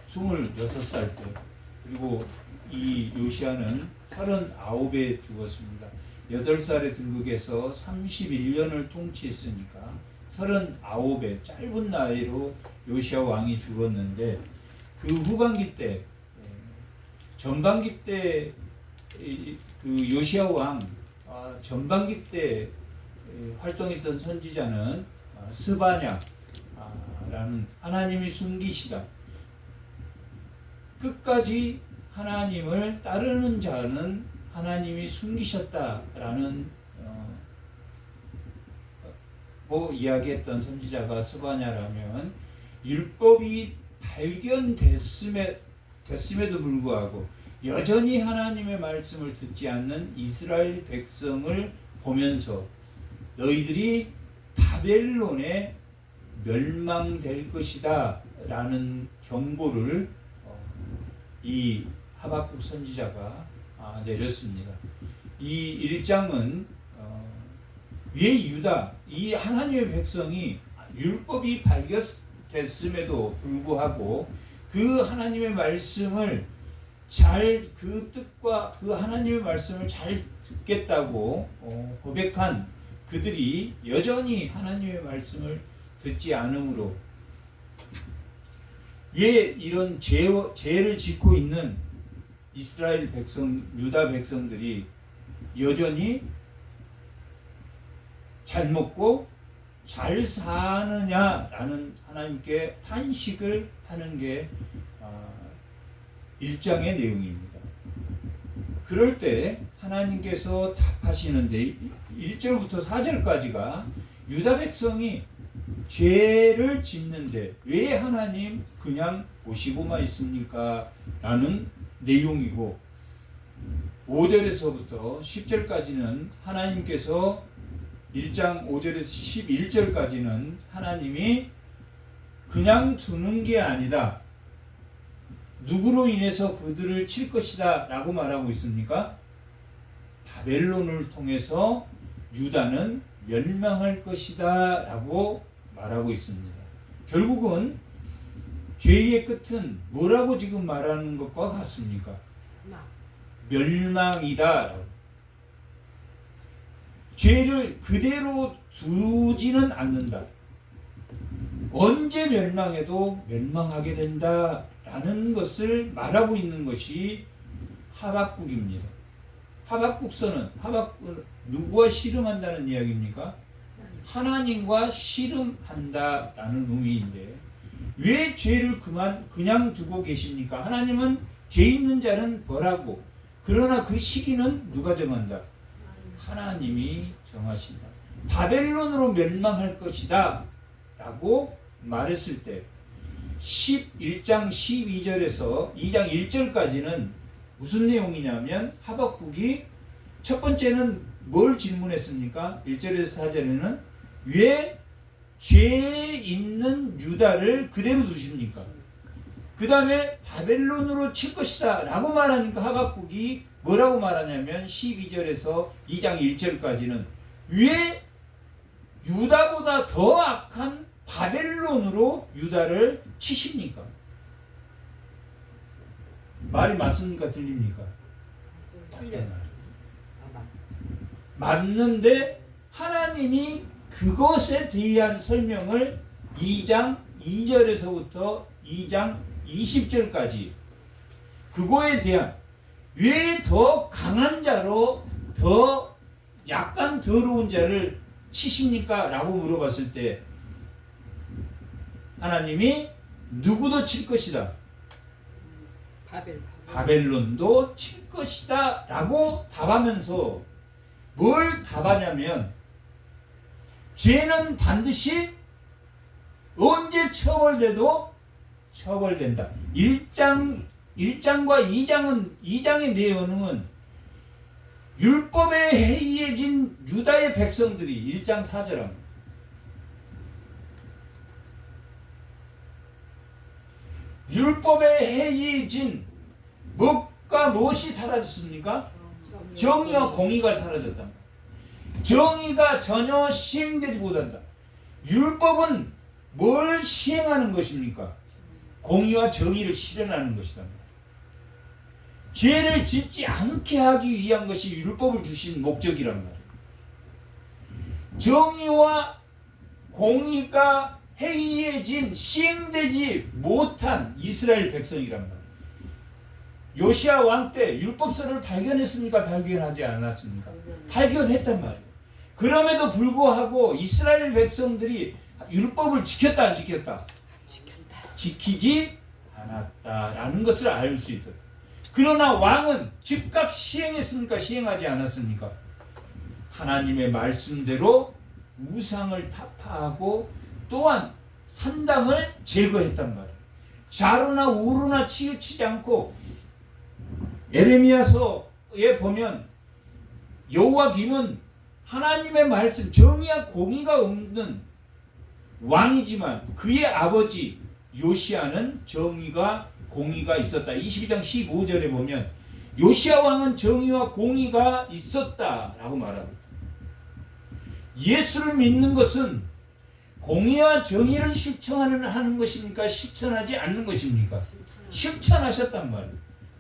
26살 때, 그리고 이 요시야는 39에 죽었습니다. 8살에 등극해서 31년을 통치했으니까 39에 짧은 나이로 요시야 왕이 죽었는데, 그 후반기 때, 전반기 때 그 요시야 왕 전반기 때 활동했던 선지자는 스바냐라는 하나님이 숨기시다, 끝까지 하나님을 따르는 자는 하나님이 숨기셨다라는 이야기했던 선지자가 스바냐라면, 율법이 발견됐음에도 불구하고 여전히 하나님의 말씀을 듣지 않는 이스라엘 백성을 보면서 너희들이 바벨론에 멸망될 것이다 라는 경고를 이 하박국 선지자가 내렸습니다. 이 1장은 왜 유다, 이 하나님의 백성이 율법이 발견됐음에도 불구하고 그 하나님의 말씀을 그 뜻과 그 하나님의 말씀을 잘 듣겠다고 고백한 그들이 여전히 하나님의 말씀을 듣지 않으므로, 왜 이런 죄를 짓고 있는 이스라엘 백성, 유다 백성들이 여전히 잘 먹고 잘 사느냐라는 하나님께 탄식을 하는 게 1장의 내용입니다. 그럴 때 하나님께서 답하시는데, 1절부터 4절까지가 유다 백성이 죄를 짓는데 왜 하나님 그냥 보시고만 있습니까? 라는 내용이고, 5절에서부터 10절까지는 하나님께서 1장 5절에서 11절까지는 하나님이 그냥 두는 게 아니다, 누구로 인해서 그들을 칠 것이다 라고 말하고 있습니까? 바벨론을 통해서 유다는 멸망할 것이다 라고 말하고 있습니다. 결국은 죄의 끝은 뭐라고 지금 말하는 것과 같습니까? 멸망이다. 죄를 그대로 두지는 않는다. 언제 멸망해도 멸망하게 된다 라는 것을 말하고 있는 것이 하박국입니다. 하박국서는 누구와 씨름한다는 이야기입니까? 하나님과 씨름한다라는 의미인데, 왜 죄를 그냥 두고 계십니까? 하나님은 죄 있는 자는 벌하고, 그러나 그 시기는 누가 정한다? 하나님이 정하신다. 바벨론으로 멸망할 것이다 라고 말했을 때, 11장 12절에서 2장 1절까지는 무슨 내용이냐면, 하박국이 첫 번째는 뭘 질문했습니까? 1절에서 4절에는 왜 죄 있는 유다를 그대로 두십니까? 그 다음에 바벨론으로 칠 것이다 라고 말하니까 하박국이 뭐라고 말하냐면, 12절에서 2장 1절까지는 왜 유다보다 더 악한 바벨론으로 유다를 치십니까? 말이 맞습니까? 틀립니까? 맞는데 하나님이 그것에 대한 설명을 2장 2절에서부터 2장 20절까지, 그거에 대한, 왜 더 강한 자로 더 약간 더러운 자를 치십니까? 라고 물어봤을 때 하나님이 누구도 칠 것이다, 바벨론도 칠 것이다 라고 답하면서 뭘 답하냐면, 죄는 반드시 언제 처벌돼도 처벌된다. 1장과 2장의 내용은 율법에 해이해진 유다의 백성들이 1장 4절합니다. 율법에 해이해진 무엇과 무엇이 사라졌습니까? 정의와 공의가 사라졌다. 정의가 전혀 시행되지 못한다. 율법은 뭘 시행하는 것입니까? 공의와 정의를 실현하는 것이다. 죄를 짓지 않게 하기 위한 것이 율법을 주신 목적이란 말이에요. 정의와 공의가 해이해진 시행되지 못한 이스라엘 백성이란 말이에요. 요시야 왕 때 율법서를 발견했습니까? 발견하지 않았습니까? 발견했단 말이에요. 그럼에도 불구하고 이스라엘 백성들이 율법을 지켰다 안 지켰다? 지키지 않았다라는 것을 알 수 있다. 그러나 왕은 즉각 시행했습니까? 시행하지 않았습니까? 하나님의 말씀대로 우상을 타파하고 또한 산당을 제거했단 말이에요. 좌로나 우로나 치우치지 않고 에레미야서에 보면 여호와김은 하나님의 말씀, 정의와 공의가 없는 왕이지만 그의 아버지 요시야는 정의가 공의가 있었다. 22장 15절에 보면 요시야 왕은 정의와 공의가 있었다라고 말합니다. 예수를 믿는 것은 공의와 정의를 실천하는 것입니까? 실천하지 않는 것입니까? 실천하셨단 말이에요.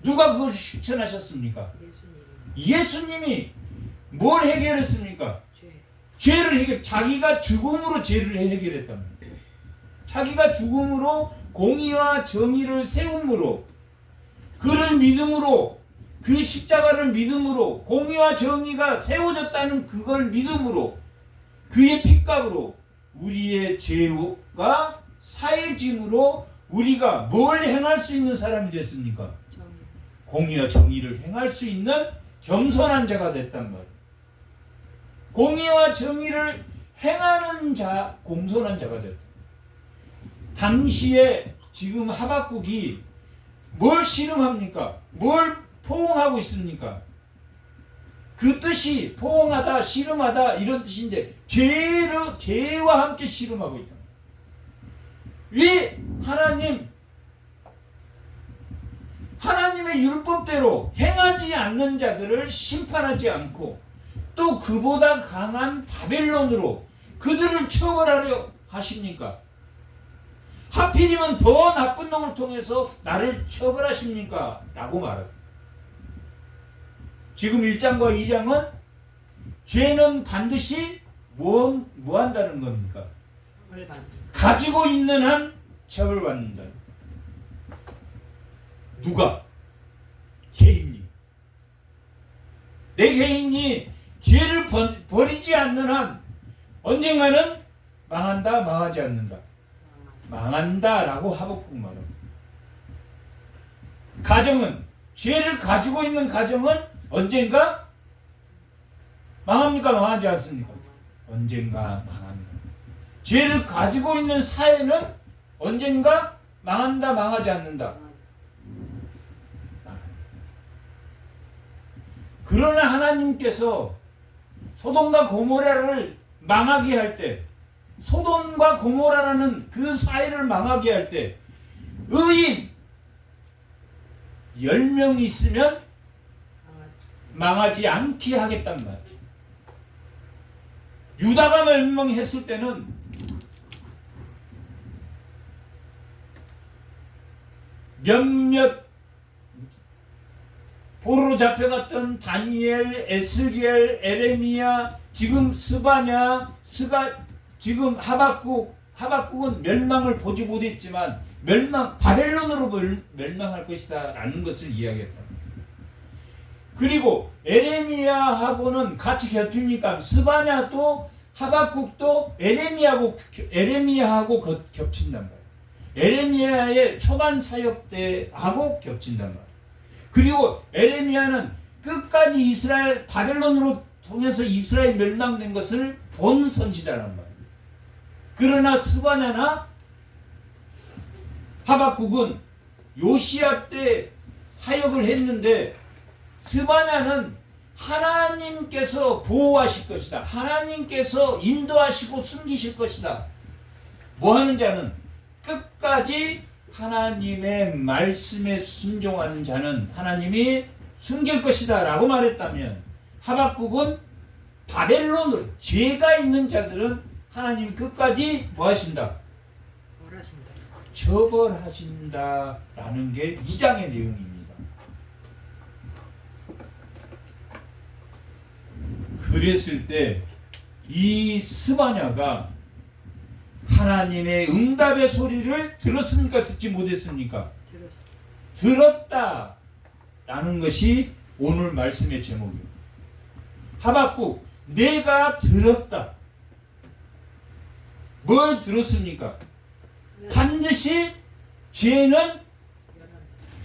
누가 그걸 실천하셨습니까? 예수님이 뭘 해결했습니까? 죄를 해결. 자기가 죽음으로 죄를 해결했단 말이에요. 자기가 죽음으로 공의와 정의를 세움으로, 그를 믿음으로, 그 십자가를 믿음으로, 공의와 정의가 세워졌다는 그걸 믿음으로, 그의 핏값으로 우리의 죄가 사해짐으로 우리가 뭘 행할 수 있는 사람이 됐습니까? 공의와 정의를 행할 수 있는 겸손한 자가 됐단 말이에요. 공의와 정의를 행하는 자, 공손한 자가 됐다. 당시에 지금 하박국이 뭘 씨름합니까? 뭘 포옹하고 있습니까? 그 뜻이 포옹하다, 씨름하다 이런 뜻인데 죄와 함께 씨름하고 있다. 왜 하나님의 율법대로 행하지 않는 자들을 심판하지 않고 또 그보다 강한 바벨론으로 그들을 처벌하려 하십니까? 하필이면 더 나쁜 놈을 통해서 나를 처벌하십니까? 라고 말합니다. 지금 1장과 2장은 죄는 반드시 뭐 한다는 겁니까? 가지고 있는 한 처벌받는다. 누가? 개인이. 내 개인이 죄를 버리지 않는 한 언젠가는 망한다, 망하지 않는다. 망한다라고 하박국 말합니다. 가정은, 죄를 가지고 있는 가정은 언젠가 망합니까? 망하지 않습니까? 언젠가 망합니다. 죄를 가지고 있는 사회는 언젠가 망한다, 망하지 않는다. 그러나 하나님께서 소돔과 고모라를 망하게 할 때, 소돔과 고모라라는 그 사회를 망하게 할 때 의인 10명이 있으면 망하지 않게 하겠단 말이에요. 유다가 멸망했을 때는 몇몇 포로로 잡혀갔던 다니엘, 에스겔, 에레미야, 지금 스바냐, 지금 하박국은 멸망을 보지 못했지만 바벨론으로 멸망할 것이다 라는 것을 이야기했다. 그리고 에레미야하고는 같이 겹칩니까? 스바냐도 하박국도 에레미야하고 겹친단 말이에요. 에레미야의 초반 사역 때하고 겹친단 말이에요. 그리고 에레미야는 끝까지 바벨론으로 통해서 이스라엘 멸망된 것을 본 선지자란 말이에요. 그러나 스바냐나 하박국은 요시야 때 사역을 했는데 스바냐는 하나님께서 보호하실 것이다. 하나님께서 인도하시고 숨기실 것이다. 뭐하는 자는 끝까지 하나님의 말씀에 순종하는 자는 하나님이 숨길 것이다 라고 말했다면, 하박국은 바벨론으로 죄가 있는 자들은 하나님이 끝까지 뭐하신다? 처벌하신다라는 게 2장의 내용입니다. 그랬을 때 이 스바냐가 하나님의 응답의 소리를 들었습니까? 듣지 못했습니까? 들었다라는 것이 오늘 말씀의 제목이에요. 하박국, 내가 들었다. 뭘 들었습니까? 반드시 죄는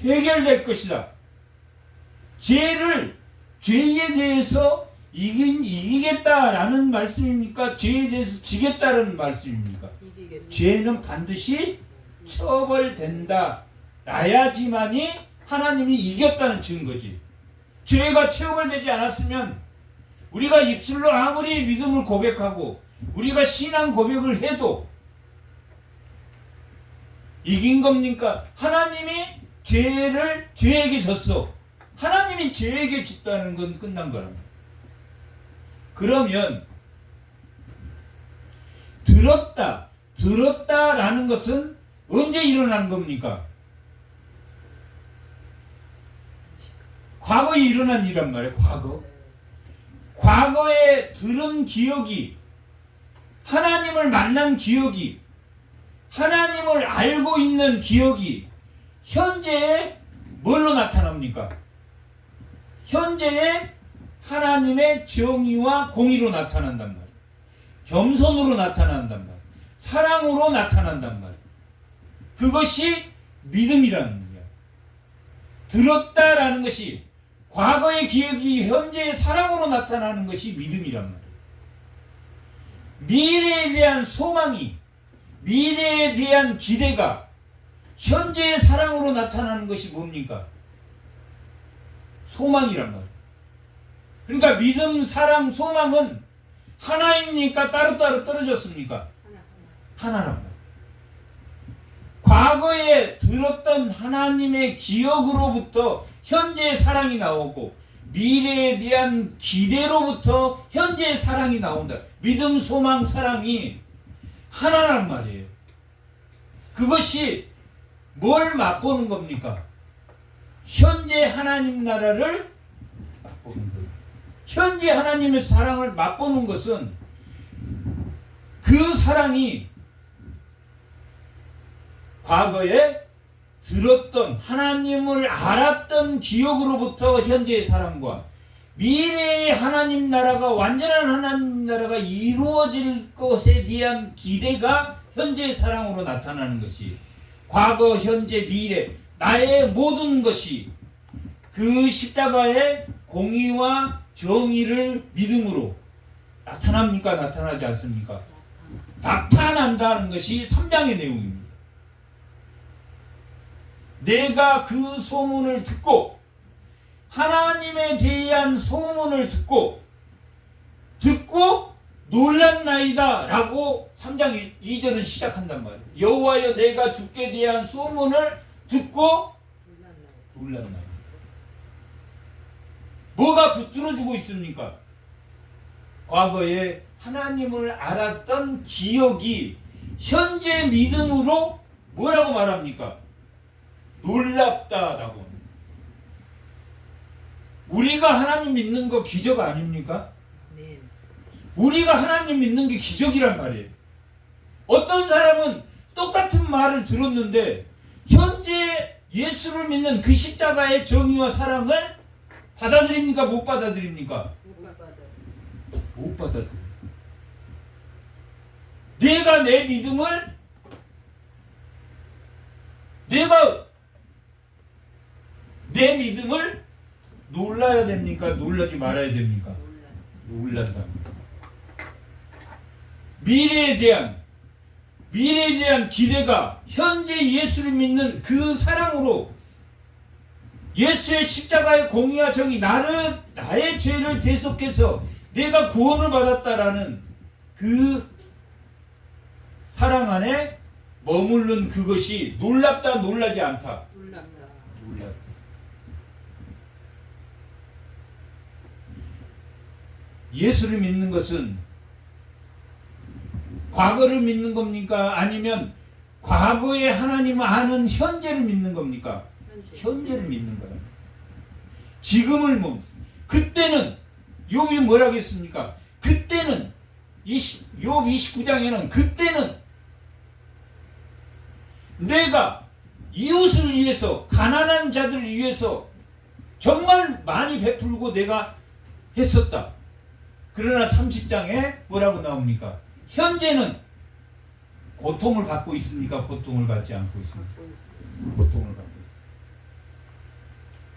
해결될 것이다. 죄에 대해서 이기겠다라는 말씀입니까? 죄에 대해서 지겠다라는 말씀입니까? 죄는 반드시 처벌된다. 라야지만이 하나님이 이겼다는 증거지. 죄가 처벌되지 않았으면 우리가 입술로 아무리 믿음을 고백하고 우리가 신앙 고백을 해도 이긴 겁니까? 하나님이 죄에게 졌어. 하나님이 죄에게 짓다는 건 끝난 거랍니다. 그러면 들었다라는 것은 언제 일어난 겁니까? 과거에 일어난 일이란 말이에요. 과거에 들은 기억이, 하나님을 만난 기억이, 하나님을 알고 있는 기억이 현재에 뭘로 나타납니까? 현재에 하나님의 정의와 공의로 나타난단 말이에요. 겸손으로 나타난단 말이에요. 사랑으로 나타난단 말이에요. 그것이 믿음이라는 거예요. 들었다라는 것이, 과거의 기억이 현재의 사랑으로 나타나는 것이 믿음이란 말이에요. 미래에 대한 소망이, 미래에 대한 기대가 현재의 사랑으로 나타나는 것이 뭡니까? 소망이란 말이에요. 그러니까 믿음, 사랑, 소망은 하나입니까? 따로따로 떨어졌습니까? 하나란 말이에요. 과거에 들었던 하나님의 기억으로부터 현재의 사랑이 나오고, 미래에 대한 기대로부터 현재의 사랑이 나온다. 믿음, 소망, 사랑이 하나란 말이에요. 그것이 뭘 맛보는 겁니까? 현재 하나님 나라를 맛보는 거예요. 현재 하나님의 사랑을 맛보는 것은 그 사랑이 과거에 들었던, 하나님을 알았던 기억으로부터 현재의 사랑과 미래의 하나님 나라가, 완전한 하나님 나라가 이루어질 것에 대한 기대가 현재의 사랑으로 나타나는 것이, 과거, 현재, 미래, 나의 모든 것이 그 십자가의 공의와 정의를 믿음으로 나타납니까? 나타나지 않습니까? 나타난다는 것이 3장의 내용입니다. 내가 그 소문을 듣고, 하나님에 대한 소문을 듣고 놀랐나이다 라고 3장 2절은 시작한단 말이에요. 여호와여, 내가 주께 대한 소문을 듣고 놀랐나이다. 뭐가 붙들어주고 있습니까? 과거에 하나님을 알았던 기억이 현재 믿음으로 뭐라고 말합니까? 놀랍다라고. 우리가 하나님 믿는 거 기적 아닙니까? 네. 우리가 하나님 믿는 게 기적이란 말이에요. 어떤 사람은 똑같은 말을 들었는데 현재 예수를 믿는 그 십자가의 정의와 사랑을 받아들입니까? 못 받아들입니까? 못 받아들여요. 내가 내 믿음을, 내 믿음을 놀라야 됩니까? 놀라지 말아야 됩니까? 놀란다. 미래에 대한 기대가 현재 예수를 믿는 그 사랑으로, 예수의 십자가의 공의와 정의, 나의 죄를 대속해서 내가 구원을 받았다라는 그 사랑 안에 머무른 그것이 놀랍다, 놀라지 않다? 놀랍다. 예수를 믿는 것은 과거를 믿는 겁니까? 아니면 과거에 하나님을 아는 현재를 믿는 겁니까? 현재를 믿는 거라. 지금을 그때는 욥이 뭐라고 했습니까? 그때는 욥 29장에는 그때는 내가 이웃을 위해서 가난한 자들을 위해서 정말 많이 베풀고 내가 했었다. 그러나 30장에 뭐라고 나옵니까? 현재는 고통을 받고 있습니까? 고통을 받지 않고 있습니까? 고통을 받고 있습니다.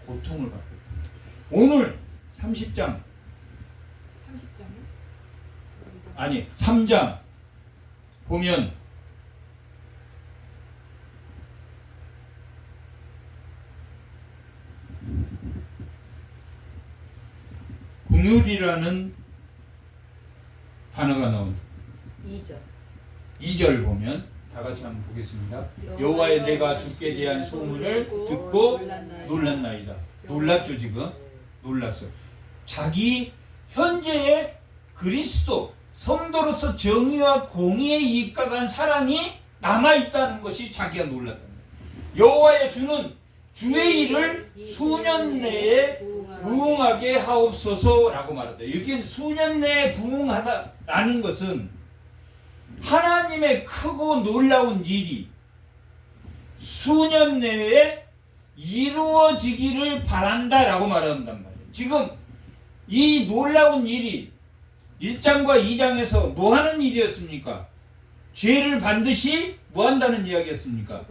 고통을 받고 있습니다. 오늘 30장 30장이요? 아니 3장 보면 긍휼이라는 단어가 나온다. 2절 2절 보면 다 같이 한번 보겠습니다. 여호와의 내가 주께 대한 소문을 듣고 놀랐나이다. 놀랐죠 지금? 놀랐어요. 자기 현재의 그리스도 성도로서 정의와 공의에 입각한 사랑이 남아있다는 것이 자기가 놀랐다. 여호와의 주는 주의 일을 수년 내에 부응하게 하옵소서라고 말한다. 여기 수년 내에 부응하다라는 것은 하나님의 크고 놀라운 일이 수년 내에 이루어지기를 바란다라고 말한단 말이에요. 지금 이 놀라운 일이 1장과 2장에서 뭐 하는 일이었습니까? 죄를 반드시 뭐 한다는 이야기였습니까?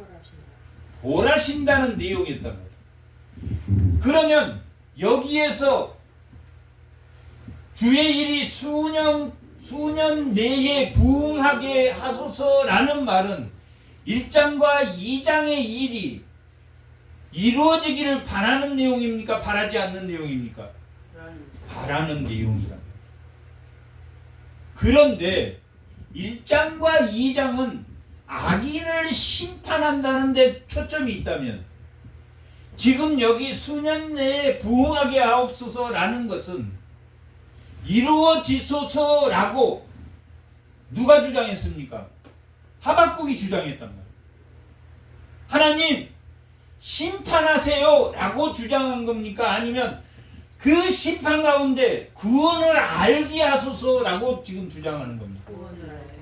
벌하신다는 내용이었단 말이에요. 그러면 여기에서 주의 일이 수년 내에 부응하게 하소서라는 말은 1장과 2장의 일이 이루어지기를 바라는 내용입니까? 바라지 않는 내용입니까? 바라는 내용이다. 그런데 1장과 2장은 악인을 심판한다는 데 초점이 있다면 지금 여기 수년 내에 부응하게 하옵소서라는 것은 이루어지소서라고 누가 주장했습니까? 하박국이 주장했단 말이에요. 하나님 심판하세요 라고 주장한 겁니까? 아니면 그 심판 가운데 구원을 알게 하소서라고 지금 주장하는 겁니까?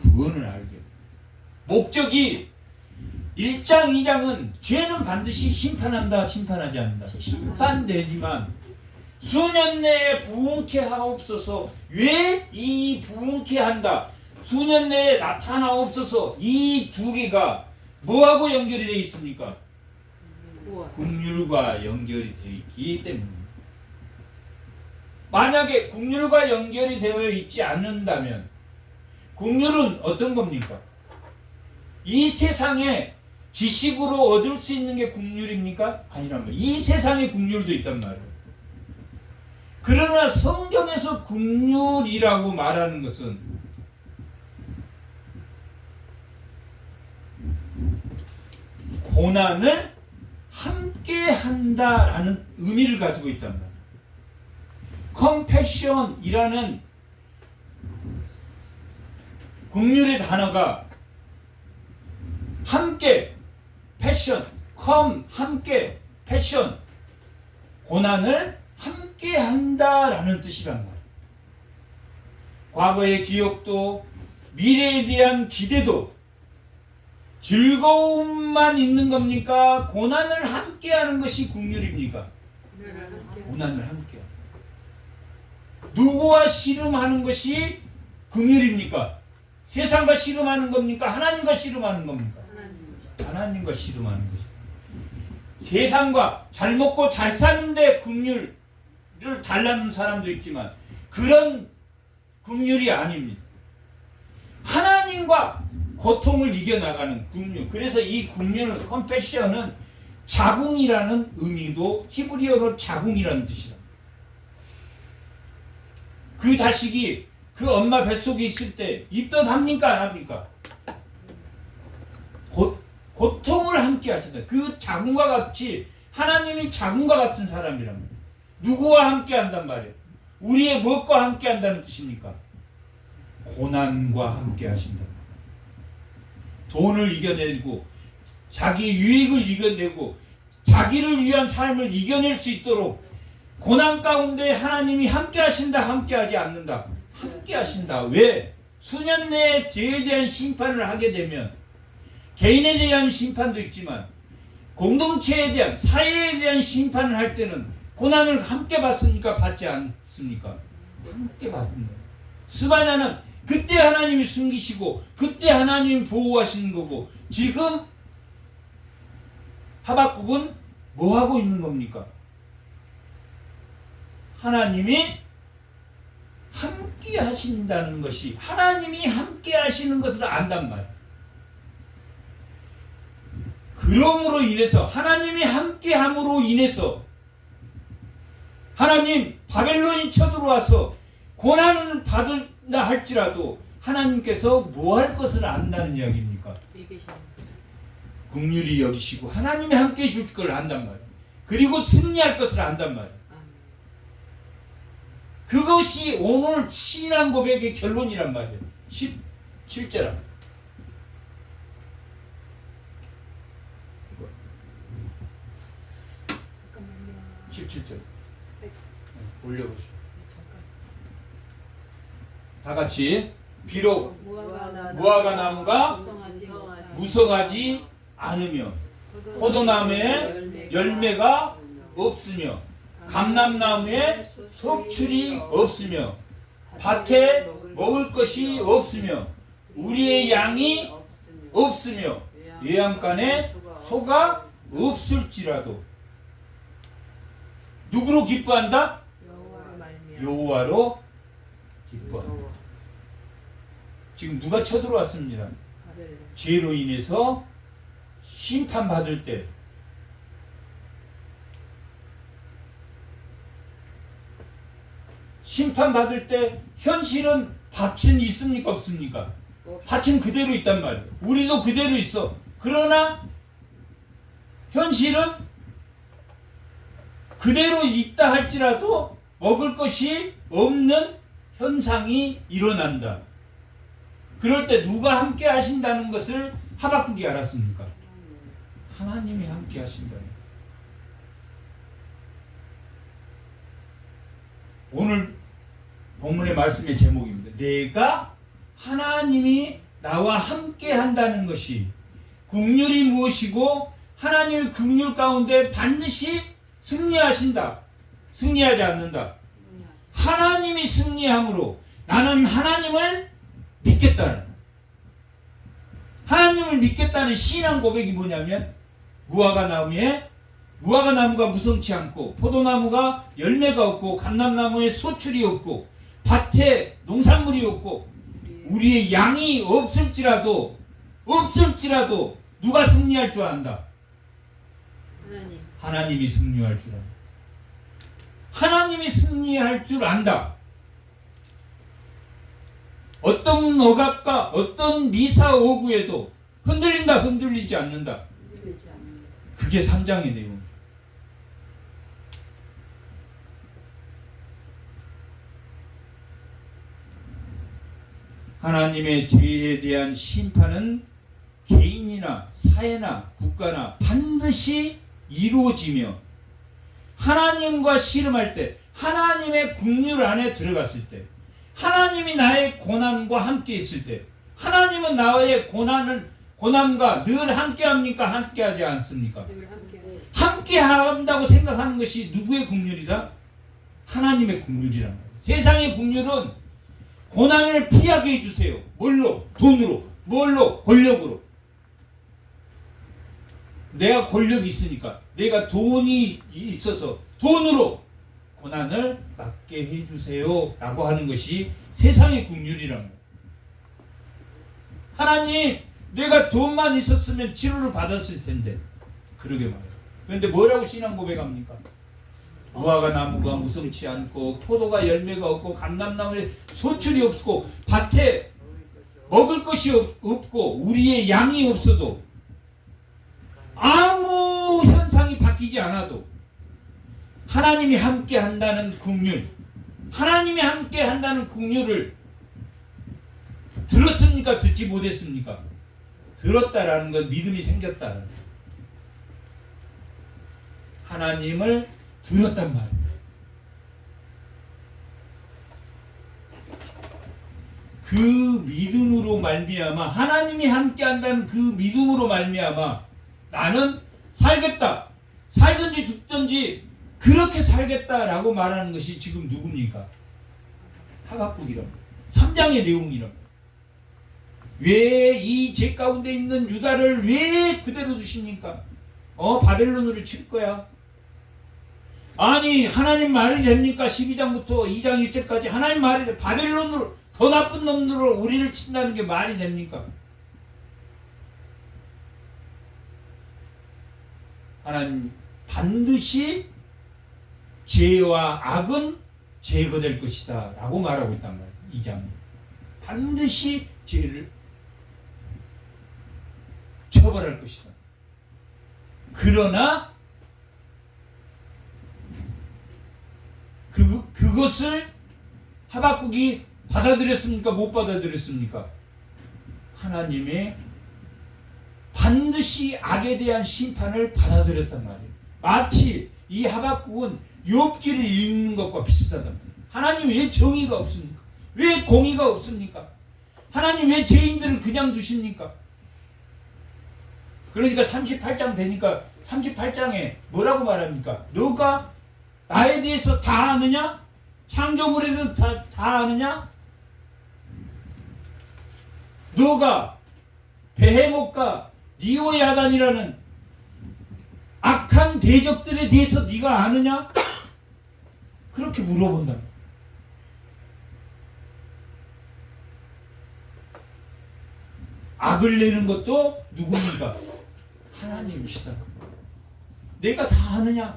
구원을 알게. 목적이 1장 2장은 죄는 반드시 심판한다 심판하지 않는다 심판되지만 수년 내에 부흥케 하옵소서. 왜 이 부흥케 한다 수년 내에 나타나옵소서 이 두 개가 뭐하고 연결이 되어 있습니까? 긍휼과 연결이 되어 있기 때문입니다. 만약에 긍휼과 연결이 되어 있지 않는다면 긍휼은 어떤 겁니까? 이 세상에 지식으로 얻을 수 있는 게 긍휼입니까? 아니란 말이에요. 이 세상에 긍휼도 있단 말이에요. 그러나 성경에서 긍휼이라고 말하는 것은 고난을 함께 한다라는 의미를 가지고 있단 말이에요. 컴패션이라는 긍휼의 단어가 함께 패션, 함께 패션 고난을 함께 한다라는 뜻이란 말이에요. 과거의 기억도 미래에 대한 기대도 즐거움만 있는 겁니까? 고난을 함께 하는 것이 긍휼입니까? 고난을 함께 하는. 누구와 씨름하는 것이 긍휼입니까? 세상과 씨름하는 겁니까? 하나님과 씨름하는 겁니까? 하나님과 씨름하는 것이. 세상과 잘 먹고 잘 사는데 긍휼을 달라는 사람도 있지만 그런 긍휼이 아닙니다. 하나님과 고통을 이겨나가는 긍휼. 그래서 이 긍휼, 컴패션은 자궁이라는 의미도 히브리어로 자궁이라는 뜻이다. 그 자식이 그 엄마 뱃속에 있을 때 입덧합니까? 안 합니까? 고통을 함께 하신다. 그 자궁과 같이 하나님이 자궁과 같은 사람이랍니다. 누구와 함께 한단 말이에요? 우리의 무엇과 함께 한다는 뜻입니까? 고난과 함께 하신다. 돈을 이겨내고 자기 유익을 이겨내고 자기를 위한 삶을 이겨낼 수 있도록 고난 가운데 하나님이 함께 하신다, 함께 하지 않는다. 함께 하신다. 왜? 수년 내에 죄에 대한 심판을 하게 되면 개인에 대한 심판도 있지만 공동체에 대한, 사회에 대한 심판을 할 때는 고난을 함께 받습니까? 받지 않습니까? 함께 받는 거예요. 스바냐는 그때 하나님이 숨기시고 그때 하나님이 보호하시는 거고, 지금 하박국은 뭐 하고 있는 겁니까? 하나님이 함께 하신다는 것이, 하나님이 함께 하시는 것을 안단 말이에요. 그러므로 인해서, 하나님이 함께 함으로 인해서, 하나님 바벨론이 쳐들어와서 고난을 받는다 할지라도 하나님께서 뭐 할 것을 안다는 이야기입니까? 긍휼히 여기시고 하나님이 함께 해줄 걸 안단 말이에요. 그리고 승리할 것을 안단 말이에요. 그것이 오늘 신앙 고백의 결론이란 말이에요. 17절. 17절. 올려보시죠. 다 같이. 비록 무화과 나무가 무성하지 않으며 포도나무에 열매가 없으며 감람나무에 속출이 없으며 밭에 먹을 것이 없으며 우리의 양이 없으며 외양간에 소가 없을지라도 누구로 기뻐한다? 여호와로 기뻐한다. 지금 누가 쳐들어왔습니다. 죄로 인해서 심판받을 때 현실은 밭은 있습니까? 없습니까? 밭은 그대로 있단 말이에요. 우리도 그대로 있어. 그러나 현실은 그대로 있다 할지라도 먹을 것이 없는 현상이 일어난다. 그럴 때 누가 함께 하신다는 것을 하박국이 알았습니까? 하나님이 함께 하신다는 거예요. 오늘 본문의 말씀의 제목입니다. 내가 하나님이 나와 함께 한다는 것이, 긍휼이 무엇이고 하나님의 긍휼 가운데 반드시 승리하신다. 승리하지 않는다. 하나님이 승리함으로 나는 하나님을 믿겠다는, 하나님을 믿겠다는 신앙 고백이 뭐냐면, 무화과 나무가 무성치 않고 포도나무가 열매가 없고 감람나무에 소출이 없고 밭에 농산물이 없고 우리의 양이 없을지라도 누가 승리할 줄 안다? 하나님이 승리할 줄 안다. 하나님이 승리할 줄 안다. 어떤 억압과 어떤 미사오구에도 흔들린다, 흔들리지 않는다. 그게 3장의 내용입니다. 하나님의 죄에 대한 심판은 개인이나 사회나 국가나 반드시 이루어지며, 하나님과 씨름할 때, 하나님의 긍휼 안에 들어갔을 때, 하나님이 나의 고난과 함께 있을 때, 하나님은 나의 고난과 늘 함께 합니까? 함께 하지 않습니까? 함께 한다고 생각하는 것이 누구의 긍휼이다? 하나님의 긍휼이란 말이에요. 세상의 긍휼은 고난을 피하게 해주세요. 뭘로? 돈으로. 뭘로? 권력으로. 내가 권력이 있으니까, 내가 돈이 있어서 돈으로 고난을 막게 해주세요 라고 하는 것이 세상의 긍휼이란 말이에요. 하나님, 내가 돈만 있었으면 치료를 받았을 텐데. 그러게 말이에요. 그런데 뭐라고 신앙 고백합니까? 무화과 나무가 무성치 않고 포도가 열매가 없고 감람나무에 소출이 없고 밭에 먹을 것이 없고 우리의 양이 없어도, 아무 현상이 바뀌지 않아도 하나님이 함께 한다는 긍휼, 하나님이 함께 한다는 긍휼을 들었습니까? 듣지 못했습니까? 들었다라는 건 믿음이 생겼다라는 거예요. 하나님을 들었단 말이에요. 그 믿음으로 말미암아 하나님이 함께한다는 그 믿음으로 말미암아 나는 살겠다. 살든지 죽든지 그렇게 살겠다라고 말하는 것이 지금 누굽니까? 하박국이랍니다. 3장의 내용이랍니다. 왜 이 죄 가운데 있는 유다를 왜 그대로 두십니까? 바벨론으로 칠 거야. 아니 하나님 말이 됩니까? 12장부터 2장 1절까지 하나님 말이 돼. 바벨론으로 더 나쁜 놈들로 우리를 친다는 게 말이 됩니까? 하나님 반드시 죄와 악은 제거될 것이다 라고 말하고 있단 말이에요. 2장에 반드시 죄를 처벌할 것이다. 그러나 그것을 하박국이 받아들였습니까? 못 받아들였습니까? 하나님의 반드시 악에 대한 심판을 받아들였단 말이에요. 마치 이 하박국은 욥기를 읽는 것과 비슷하단 말이에요. 하나님 왜 정의가 없습니까? 왜 공의가 없습니까? 하나님 왜 죄인들을 그냥 두십니까? 그러니까 38장 되니까 38장에 뭐라고 말합니까? 너가 나에 대해서 다 아느냐? 창조물에 대해서 다 아느냐? 너가 베헤못과 리오야단이라는 악한 대적들에 대해서 네가 아느냐? 그렇게 물어본다. 악을 내는 것도 누굽니까? 하나님이시다. 내가 다 아느냐?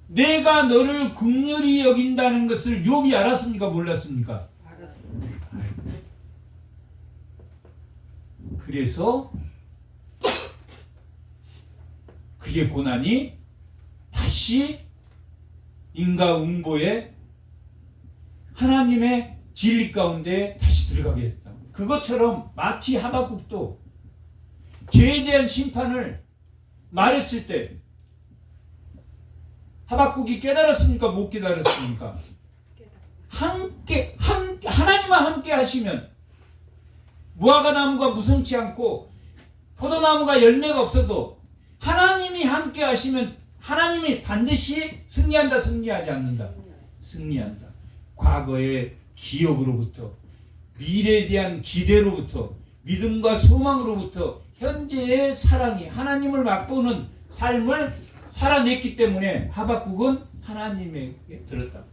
내가 너를 긍휼히 여긴다는 것을 욥이 알았습니까? 몰랐습니까? 알았습니다. 그래서 그의 고난이 다시 인과응보에 하나님의 진리 가운데 다시 들어가게 됐다. 그것처럼 마치 하박국도 죄에 대한 심판을 말했을 때 하박국이 깨달았습니까? 못 깨달았습니까? 하나님과 함께 하시면 무화과 나무가 무성치 않고 포도나무가 열매가 없어도 하나님이 함께 하시면 하나님이 반드시 승리한다, 승리하지 않는다? 승리한다. 과거의 기억으로부터 미래에 대한 기대로부터 믿음과 소망으로부터 현재의 사랑이 하나님을 맛보는 삶을 살아냈기 때문에 하박국은 하나님에게 들었다.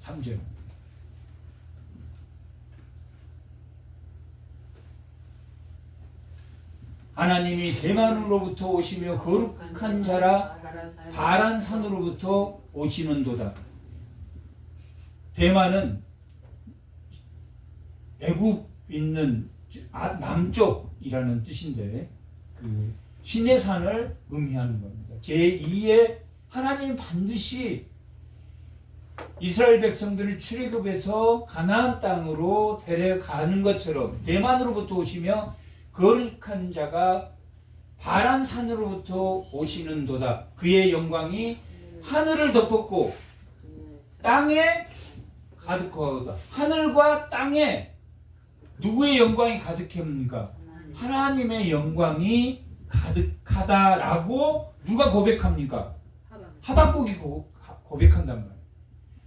3절 하나님이 대만으로부터 오시며 거룩한 자라 바란산으로부터 오시는도다. 대만은 애굽 있는 남쪽이라는 뜻인데 그 신의 산을 의미하는 겁니다. 제2의 하나님 반드시 이스라엘 백성들을 출애굽해서 가나안 땅으로 데려가는 것처럼 대만으로부터 오시며 거룩한 자가 바란산으로부터 오시는도다. 그의 영광이 하늘을 덮었고 땅에 가득하다. 하늘과 땅에 누구의 영광이 가득합니까? 하나님의 영광이 가득하다라고 누가 고백합니까? 하박국이 고백한단 말이에요.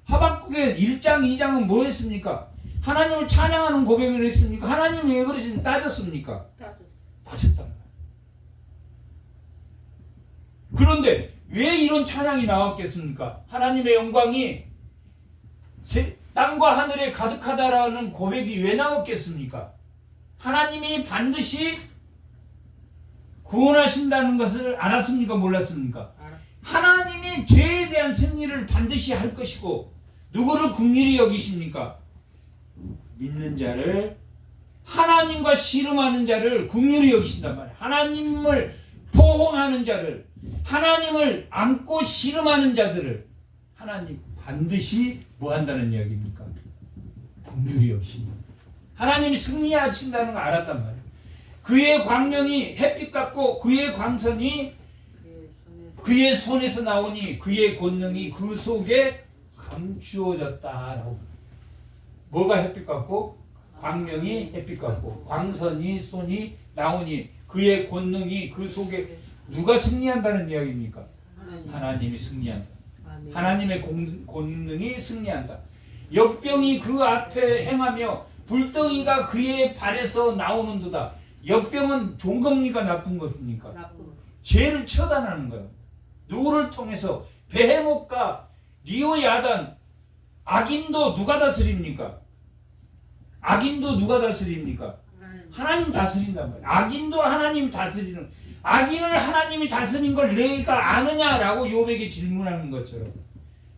하박국의 1장, 2장은 뭐 했습니까? 하나님을 찬양하는 고백을 했습니까? 하나님 왜 그러시는지 따졌습니까? 따졌단 말이에요. 그런데 왜 이런 찬양이 나왔겠습니까? 하나님의 영광이 땅과 하늘에 가득하다라는 고백이 왜 나왔겠습니까? 하나님이 반드시 구원하신다는 것을 알았습니까? 몰랐습니까? 하나님이 죄에 대한 승리를 반드시 할 것이고 누구를 긍휼히 여기십니까? 믿는 자를 하나님과 씨름하는 자를 긍휼히 여기신단 말이에요. 하나님을 포옹하는 자를 하나님을 안고 씨름하는 자들을 하나님 반드시 뭐 한다는 이야기입니까? 긍휼히 여기신다. 하나님이 승리하신다는 걸 알았단 말이에요. 그의 광명이 햇빛 같고 그의 광선이 그의 손에서 나오니 그의 권능이 그 속에 감추어졌다라고. 뭐가 햇빛 같고? 광명이 햇빛 같고 광선이 손이 나오니 그의 권능이 그 속에. 누가 승리한다는 이야기입니까? 하나님이 승리한다. 하나님의 권능이 승리한다. 역병이 그 앞에 행하며 불덩이가 그의 발에서 나오는도다. 역병은 좋은 겁니까 나쁜 겁니까? 죄를 처단하는 거예요. 누구를 통해서? 베헤못과 리오야단. 악인도 누가 다스립니까? 악인도 누가 다스립니까? 하나님 다스린단 말이에요. 악인도 하나님 다스리는. 악인을 하나님이 다스린 걸 내가 아느냐라고 욥에게 질문하는 것처럼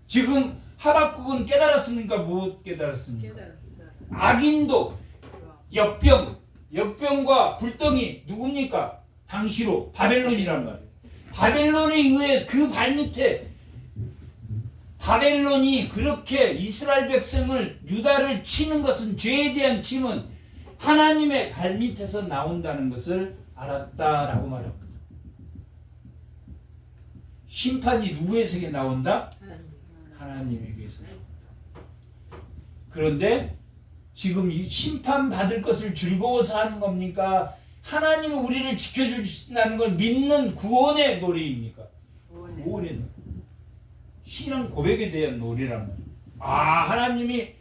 지금 하박국은 깨달았습니까? 못 깨달았습니까? 악인도 역병과 불덩이 누굽니까? 당시로 바벨론이란 말이에요. 바벨론에 의해 그 발밑에 바벨론이 그렇게 이스라엘 백성을 유다를 치는 것은 죄에 대한 침은 하나님의 발밑에서 나온다는 것을 알았다라고 말합니다. 심판이 누구에게 나온다? 하나님에게서. 그런데 지금 이 심판 받을 것을 즐거워서 하는 겁니까? 하나님이 우리를 지켜주신다는 걸 믿는 구원의 노래입니까? 구원의 노래. 신앙 고백에 대한 노래란 말이에요. 하나님이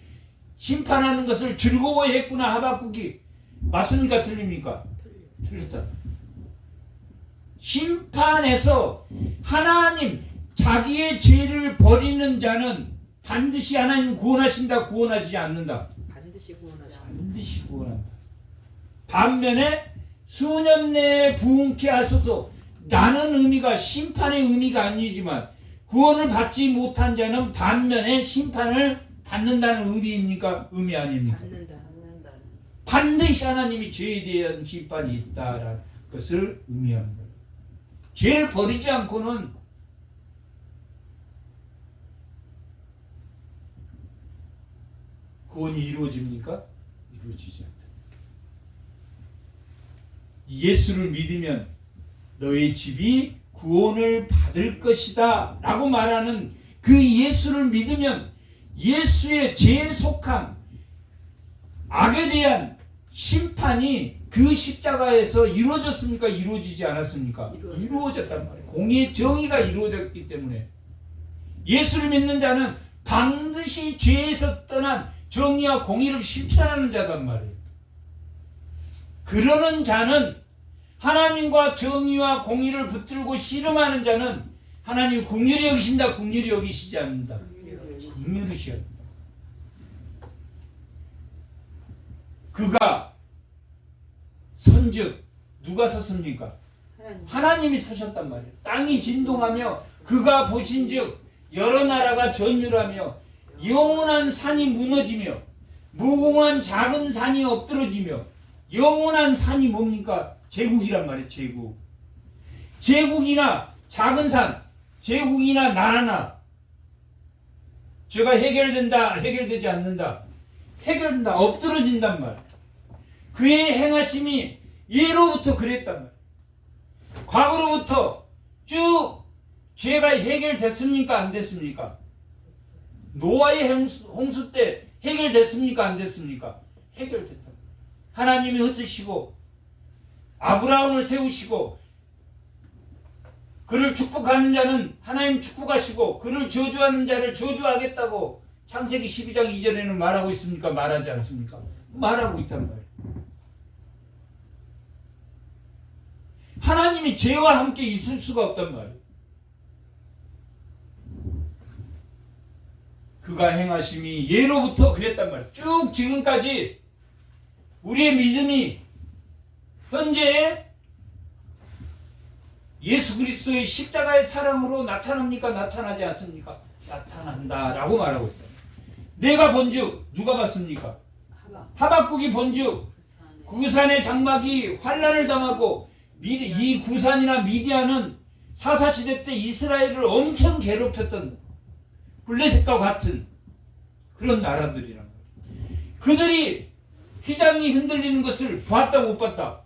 심판하는 것을 즐거워했구나. 하박국이 맞습니까? 틀립니까? 틀렸다. 심판에서 하나님 자기의 죄를 버리는 자는 반드시 하나님 구원하신다, 구원하지 않는다. 반드시 구원한다. 반면에 수년 내에 부흥케 하소서. 라는 의미가 심판의 의미가 아니지만 구원을 받지 못한 자는 반면에 심판을 받는다는 의미입니까? 의미 아닙니까? 받는다. 반드시 하나님이 죄에 대한 심판이 있다라는 것을 의미합니다. 죄를 버리지 않고는 구원이 이루어집니까? 이루어지지 않다. 예수를 믿으면 너의 집이 구원을 받을 것이다 라고 말하는 그 예수를 믿으면 예수의 죄에 속함, 악에 대한 심판이 그 십자가에서 이루어졌습니까? 이루어지지 않았습니까? 이루어졌단 말이에요. 공의의 정의가 이루어졌기 때문에 예수를 믿는 자는 반드시 죄에서 떠난 정의와 공의를 실천하는 자단 말이에요. 그러는 자는 하나님과 정의와 공의를 붙들고 씨름하는 자는 하나님 긍휼히 여기신다, 긍휼히 여기시지 않는다. 긍휼히 여기셔. 그가 선즉 누가 섰습니까? 하나님이 서셨단 말이에요. 땅이 진동하며 그가 보신즉 여러 나라가 전율하며 영원한 산이 무너지며 무공한 작은 산이 엎드러지며. 영원한 산이 뭡니까? 제국이란 말이에요. 제국. 제국이나 작은 산, 제국이나 나라나 죄가 해결된다, 해결되지 않는다. 해결된다, 엎드러진단 말. 그의 행하심이 예로부터 그랬단 말. 과거로부터 쭉 죄가 해결됐습니까? 안 됐습니까? 노아의 홍수 때 해결됐습니까? 안 됐습니까? 해결됐다. 하나님이 흩으시고 아브라함을 세우시고 그를 축복하는 자는 하나님 축복하시고 그를 저주하는 자를 저주하겠다고 창세기 12장 이전에는 말하고 있습니까? 말하지 않습니까? 말하고 있단 말이에요. 하나님이 죄와 함께 있을 수가 없단 말이에요. 그가 행하심이 예로부터 그랬단 말이에요. 쭉 지금까지 우리의 믿음이 현재 예수 그리스도의 십자가의 사랑으로 나타납니까? 나타나지 않습니까? 나타난다라고 말하고 있다. 내가 본즉 누가 봤습니까? 하박국이 본즉 구산의 장막이 환난을 당하고 이 구산이나 미디안은 사사시대 때 이스라엘을 엄청 괴롭혔던 블레셋과 같은 그런 나라들이란 말이에요. 그들이 휘장이 흔들리는 것을 봤다 못 봤다?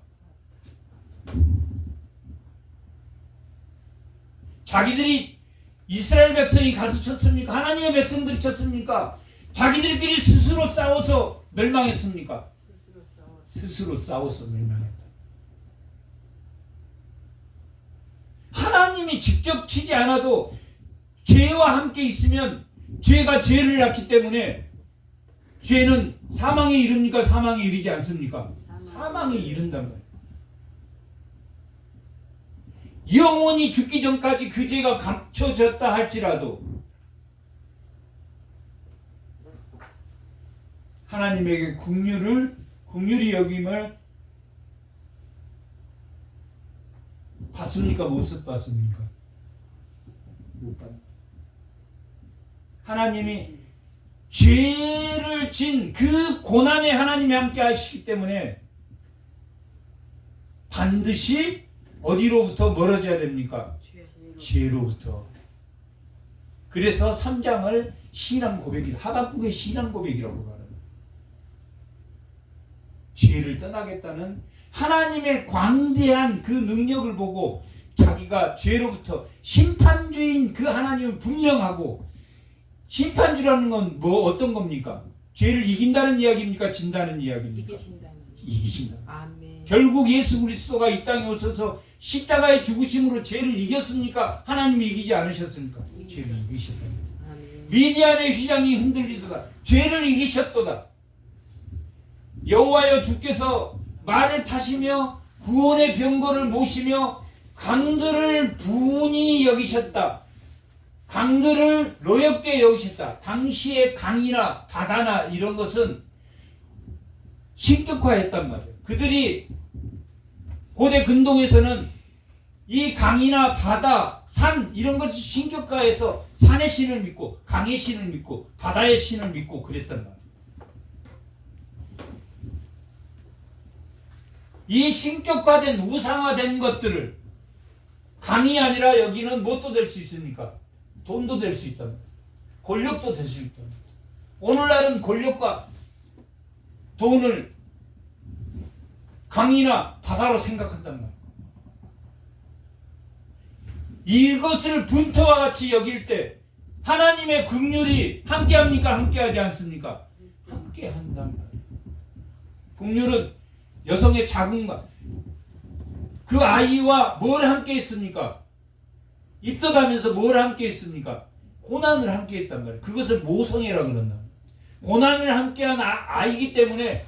자기들이 이스라엘 백성이 가서 쳤습니까? 하나님의 백성들이 쳤습니까? 자기들끼리 스스로 싸워서 멸망했습니까? 스스로 싸워서 멸망했다. 하나님이 직접 치지 않아도 죄와 함께 있으면 죄가 죄를 낳기 때문에 죄는 사망에 이릅니까? 사망에 이르지 않습니까? 사망에 이른단 말이에요. 영원히 죽기 전까지 그 죄가 감춰졌다 할지라도 하나님에게 긍휼히 여김을 받습니까? 못 받습니까? 못 받. 하나님이 죄를 진 그 고난에 하나님이 함께 하시기 때문에 반드시 어디로부터 멀어져야 됩니까? 죄로부터. 그래서 3장을 신앙 고백이, 하박국의 신앙 고백이라고 말합니다. 죄를 떠나겠다는 하나님의 광대한 그 능력을 보고 자기가 죄로부터 심판주인 그 하나님은 분명하고, 심판주라는 건 뭐 어떤 겁니까? 죄를 이긴다는 이야기입니까? 진다는 이야기입니까? 이기신다. 아멘. 결국 예수 그리스도가 이 땅에 오셔서 십자가의 죽으심으로 죄를 이겼습니까? 하나님이 이기지 않으셨습니까? 죄를 이기셨다. 미디안의 휘장이 흔들리도다. 죄를 이기셨도다. 여호와여 주께서 말을 타시며 구원의 병거를 모시며 강들을 부운히 여기셨다. 강들을 노엽게 여기셨다. 당시의 강이나 바다나 이런 것은 신격화했단 말이에요. 그들이 고대 근동에서는 이 강이나 바다, 산 이런 것을 신격화해서 산의 신을 믿고 강의 신을 믿고 바다의 신을 믿고 그랬단 말이에요. 이 신격화된 우상화된 것들을 강이 아니라 여기는 무엇도 될 수 있습니까? 돈도 될 수 있다. 권력도 될 수 있다. 오늘날은 권력과 돈을 강이나 바다로 생각한단 말이에요. 이것을 분토와 같이 여길 때 하나님의 긍휼이 함께합니까? 함께하지 않습니까? 함께한단 말이에요. 긍휼은 여성의 자궁과 그 아이와 뭘 함께 했습니까? 입덧하면서 뭘 함께 했습니까? 고난을 함께 했단 말이에요. 그것을 모성애라고 그런다. 고난을 함께한 아이기 때문에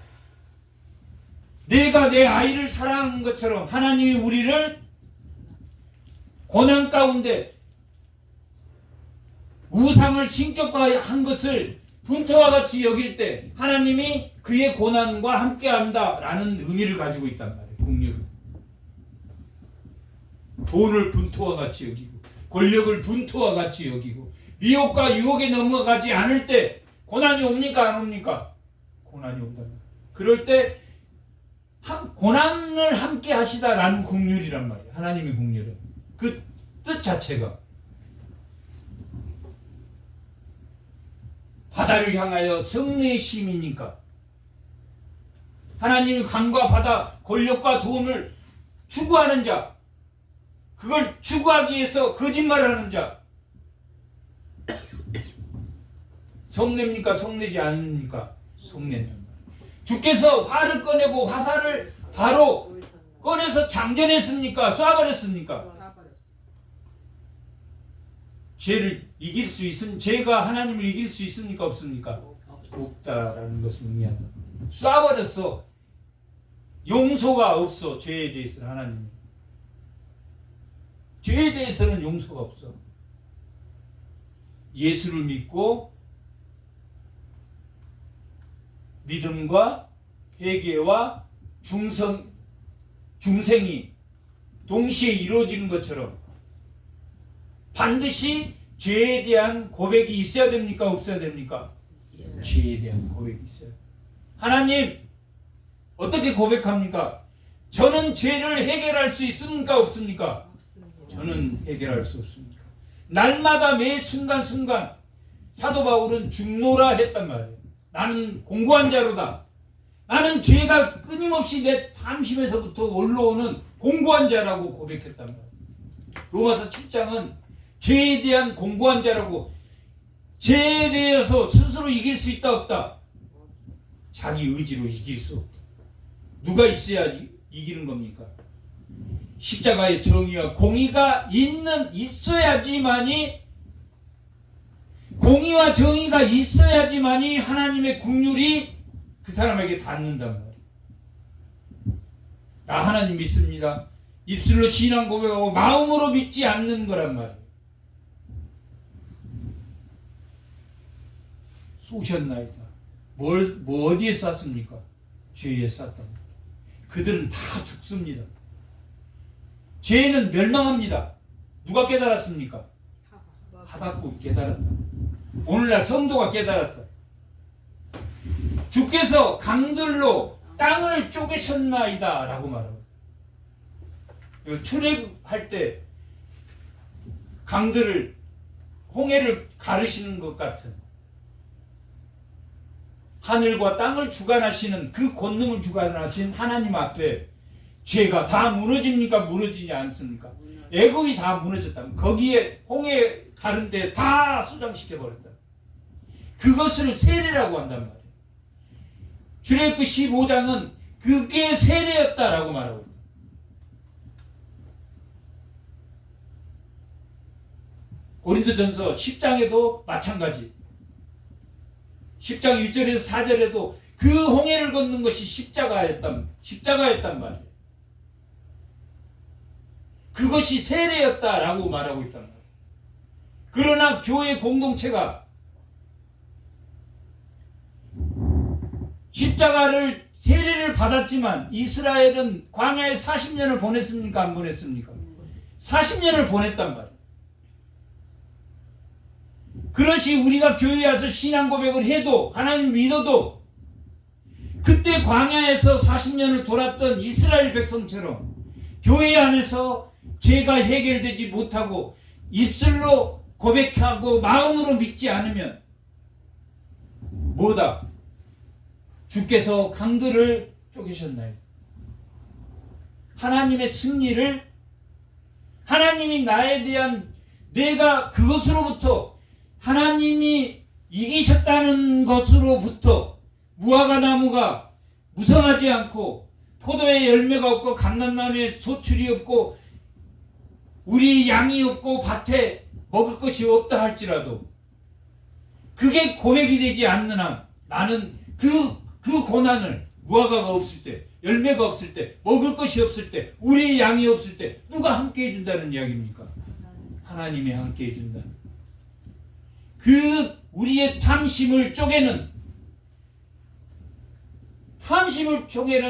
내가 내 아이를 사랑하는 것처럼 하나님이 우리를 고난 가운데 우상을 신격화한 것을 분토와 같이 여길 때 하나님이 그의 고난과 함께한다라는 의미를 가지고 있단 말이에요. 긍휼은 돈을 분토와 같이 여기고 권력을 분토와 같이 여기고 미혹과 유혹에 넘어가지 않을 때 고난이 옵니까? 안 옵니까? 고난이 온다. 그럴 때 고난을 함께 하시다라는 긍휼이란 말이에요. 하나님의 긍휼은 그 뜻 자체가 바다를 향하여 성례의 심이니까 하나님이 강과 바다, 권력과 돈을 추구하는 자, 그걸 추구하기 위해서 거짓말하는 자, 성례입니까? 성례지 않습니까? 성례는 주께서 화를 꺼내고 화살을 바로 꺼내서 장전했습니까? 쏴버렸습니까? 죄를 이길 수 있은 죄가 하나님을 이길 수 있습니까? 없습니까? 없다라는 것을 의미한다. 쏴버렸어. 용서가 없어. 죄에 대해서는 하나님. 죄에 대해서는 용서가 없어. 예수를 믿고 믿음과 회개와 중생이 동시에 이루어지는 것처럼 반드시 죄에 대한 고백이 있어야 됩니까? 없어야 됩니까? 죄에 대한 고백이 있어요. 하나님 어떻게 고백합니까? 저는 죄를 해결할 수 있습니까? 없습니까? 저는 해결할 수 없습니다. 날마다 매 순간순간 사도 바울은 죽노라 했단 말이에요. 나는 공고한 자로다. 나는 죄가 끊임없이 내 탐심에서부터 올라오는 공고한 자라고 고백했단 말이에요. 로마서 7장은 죄에 대한 공고한 자라고, 죄에 대해서 스스로 이길 수 있다 없다? 자기 의지로 이길 수 없다. 누가 있어야 이기는 겁니까? 십자가의 정의와 공의가 있어야지만이, 공의와 정의가 있어야지만이 하나님의 긍휼이 그 사람에게 닿는단 말이에요. 나 하나님 믿습니다. 입술로 신앙 고백하고 마음으로 믿지 않는 거란 말이에요. 쏘셨나이다. 뭐 어디에 쐈습니까? 죄에 쐈단 말이에요. 그들은 다 죽습니다. 죄는 멸망합니다. 누가 깨달았습니까? 하박국 깨달았다. 오늘날 성도가 깨달았다. 주께서 강들로 땅을 쪼개셨나이다 라고 말합니다. 출애굽할 때 강들을, 홍해를 가르시는 것 같은, 하늘과 땅을 주관하시는, 그 권능을 주관하신 하나님 앞에 죄가 다 무너집니까? 무너지지 않습니까? 애굽이 다 무너졌다. 거기에 홍해 가른 데 다 소장시켜 버렸다. 그것을 세례라고 한단 말이에요. 출애굽기 15장은 그게 세례였다라고 말하고 있다. 고린도전서 10장에도 마찬가지. 10장 1절에서 4절에도 그 홍해를 걷는 것이 십자가였단 말이에요. 그것이 세례였다라고 말하고 있단 말이에요. 그러나 교회 공동체가 십자가를, 세례를 받았지만 이스라엘은 광야에 40년을 보냈습니까? 안 보냈습니까? 40년을 보냈단 말이에요. 그것이 우리가 교회에 와서 신앙 고백을 해도, 하나님 믿어도, 그때 광야에서 40년을 돌았던 이스라엘 백성처럼 교회 안에서 죄가 해결되지 못하고 입술로 고백하고 마음으로 믿지 않으면 뭐다? 주께서 강들을 쪼개셨나요? 하나님의 승리를, 하나님이 나에 대한, 내가 그것으로부터, 하나님이 이기셨다는 것으로부터 무화과 나무가 무성하지 않고 포도에 열매가 없고 감람나무에 소출이 없고 우리 양이 없고 밭에 먹을 것이 없다 할지라도 그게 고백이 되지 않는 한 나는 그 고난을, 무화과가 없을 때, 열매가 없을 때, 먹을 것이 없을 때, 우리의 양이 없을 때 누가 함께 해준다는 이야기입니까? 하나님이 함께 해준다는, 그 우리의 탐심을 쪼개는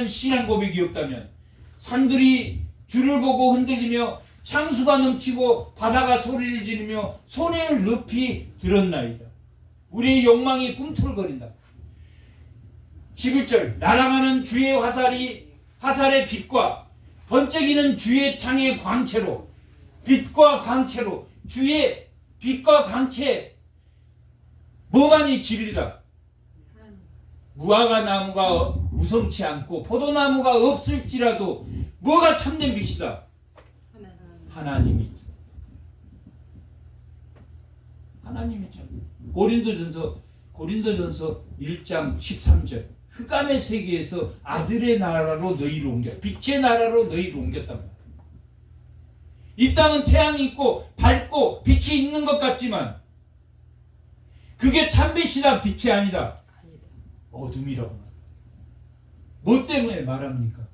신앙 고백이 없다면 산들이 주를 보고 흔들리며 창수가 넘치고 바다가 소리를 지르며 손을 높이 들었나이다. 우리의 욕망이 꿈틀거린다. 11절, 날아가는 주의 화살의 빛과 번쩍이는 주의 창의 광채로, 빛과 광채로, 주의 빛과 광채, 뭐만이 진리다. 무화과 나무가 무성치 않고 포도나무가 없을지라도 뭐가 참된 빛이다? 하나님이 참. 고린도전서 1장 13절, 흑암의 세계에서 아들의 나라로 너희를 빛의 나라로 너희를 옮겼단 말이야. 이 땅은 태양이 있고 밝고 빛이 있는 것 같지만 그게 참빛이다, 빛이 아니다. 어둠이라고 말합니다. 뭐 때문에 말합니까?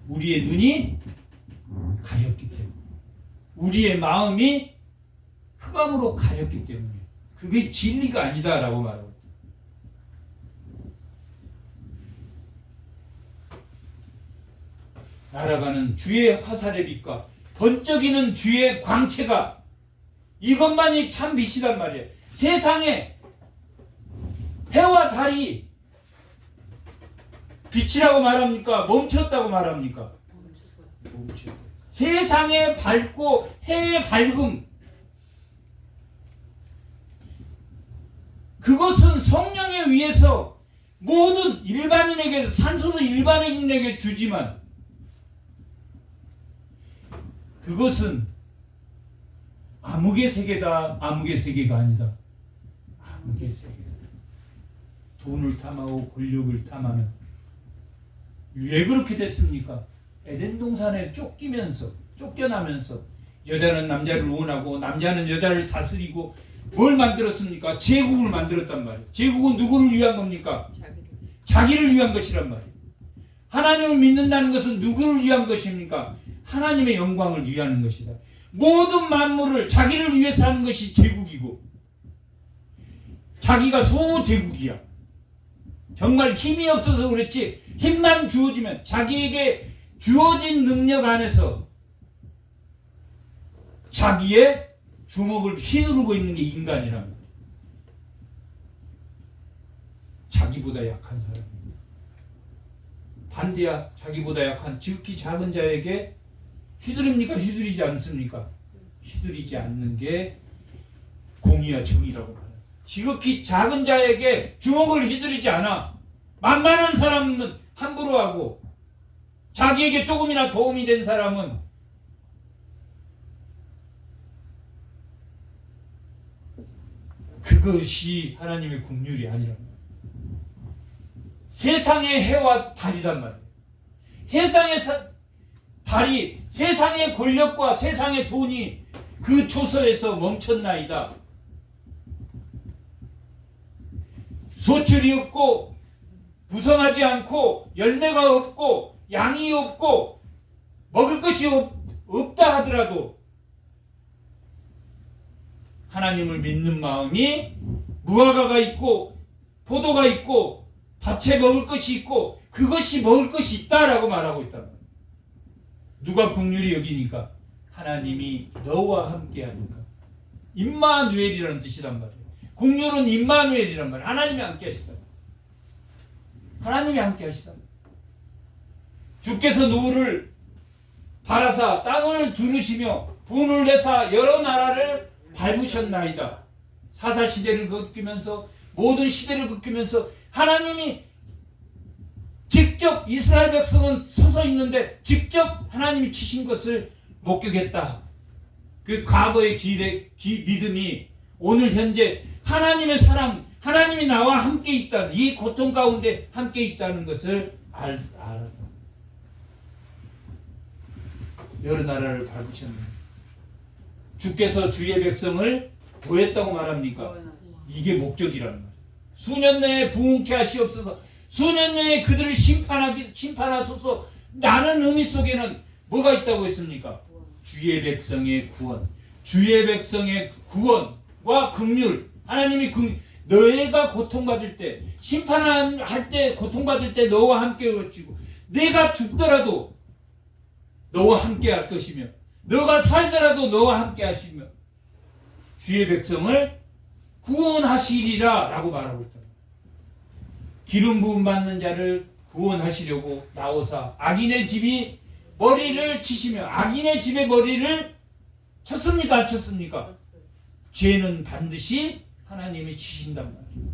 우리의 눈이 가렸기 때문에, 우리의 마음이 흑암으로 가렸기 때문에 그게 진리가 아니다라고 말하고 있다. 날아가는 주의 화살의 빛과 번쩍이는 주의 광채가, 이것만이 참 빛이란 말이에요. 세상에 해와 달이 빛이라고 말합니까? 멈췄다고 말합니까? 멈췄다. 세상에 밝고 해의 밝음, 그것은 성령에 의해서 모든 일반인에게 산소도 일반인에게 주지만 그것은 암흑의 세계다. 암흑의 세계가 아니다. 암흑의 세계. 돈을 탐하고 권력을 탐하는. 왜 그렇게 됐습니까? 에덴 동산에 쫓겨나면서 여자는 남자를 원하고 남자는 여자를 다스리고 뭘 만들었습니까? 제국을 만들었단 말이에요. 제국은 누구를 위한 겁니까? 자기를 위한 것이란 말이에요. 하나님을 믿는다는 것은 누구를 위한 것입니까? 하나님의 영광을 위하는 것이다. 모든 만물을 자기를 위해서 하는 것이 제국이고 자기가 소제국이야. 정말 힘이 없어서 그렇지 힘만 주어지면 자기에게 주어진 능력 안에서 자기의 주먹을 휘두르고 있는 게 인간이란 말이야. 자기보다 약한 사람. 반대야. 자기보다 약한 지극히 작은 자에게 휘두릅니까? 휘두르지 않습니까? 휘두르지 않는 게 공의와 정의라고 말해요. 지극히 작은 자에게 주먹을 휘두르지 않아. 만만한 사람은 함부로 하고 자기에게 조금이나 도움이 된 사람은 그것이 하나님의 긍휼이 아니랍니다. 세상의 해와 달이란 말이에요. 세상의 달이 세상의 권력과 세상의 돈이 그 초서에서 멈췄나이다. 소출이 없고 무성하지 않고 열매가 없고 양이 없고 먹을 것이 없다 하더라도 하나님을 믿는 마음이 무화과가 있고 포도가 있고 밭에 먹을 것이 있고 그것이 먹을 것이 있다라고 말하고 있단 말이에요. 누가 긍휼히 여기니까? 하나님이 너와 함께 하니까. 임마누엘이라는 뜻이란 말이에요. 긍휼은 임마누엘이란 말이에요. 하나님이 함께 하시다. 하나님이 함께 하시다. 주께서 누구를 바라사 땅을 두르시며 분을 내사 여러 나라를 밟으셨나이다. 사사시대를 겪으면서 모든 시대를 겪으면서 하나님이 직접 이스라엘 백성은 서서 있는데 직접 하나님이 치신 것을 목격했다. 그 과거의 믿음이 오늘 현재 하나님의 사랑, 하나님이 나와 함께 있다는 이 고통 가운데 함께 있다는 것을 알았다. 여러 나라를 밟으셨네. 주께서 주의 백성을 보였다고 말합니까? 이게 목적이라는 말이에요. 수년 내에 부흥케 하시옵소서. 수년 내에 그들을 심판하소서. 라는 의미 속에는 뭐가 있다고 했습니까? 주의 백성의 구원. 주의 백성의 구원과 긍휼. 하나님이 너희가 고통받을 때, 심판할 때, 고통받을 때 너와 함께 오시고, 내가 죽더라도 너와 함께 할 것이며, 너가 살더라도 너와 함께 하시며, 주의 백성을 구원하시리라 라고 말하고 있다. 기름 부음 받는 자를 구원하시려고 나오사 악인의 집이 머리를 치시며, 악인의 집의 머리를 쳤습니까? 안 쳤습니까? 죄는 반드시 하나님이 치신단 말이에요.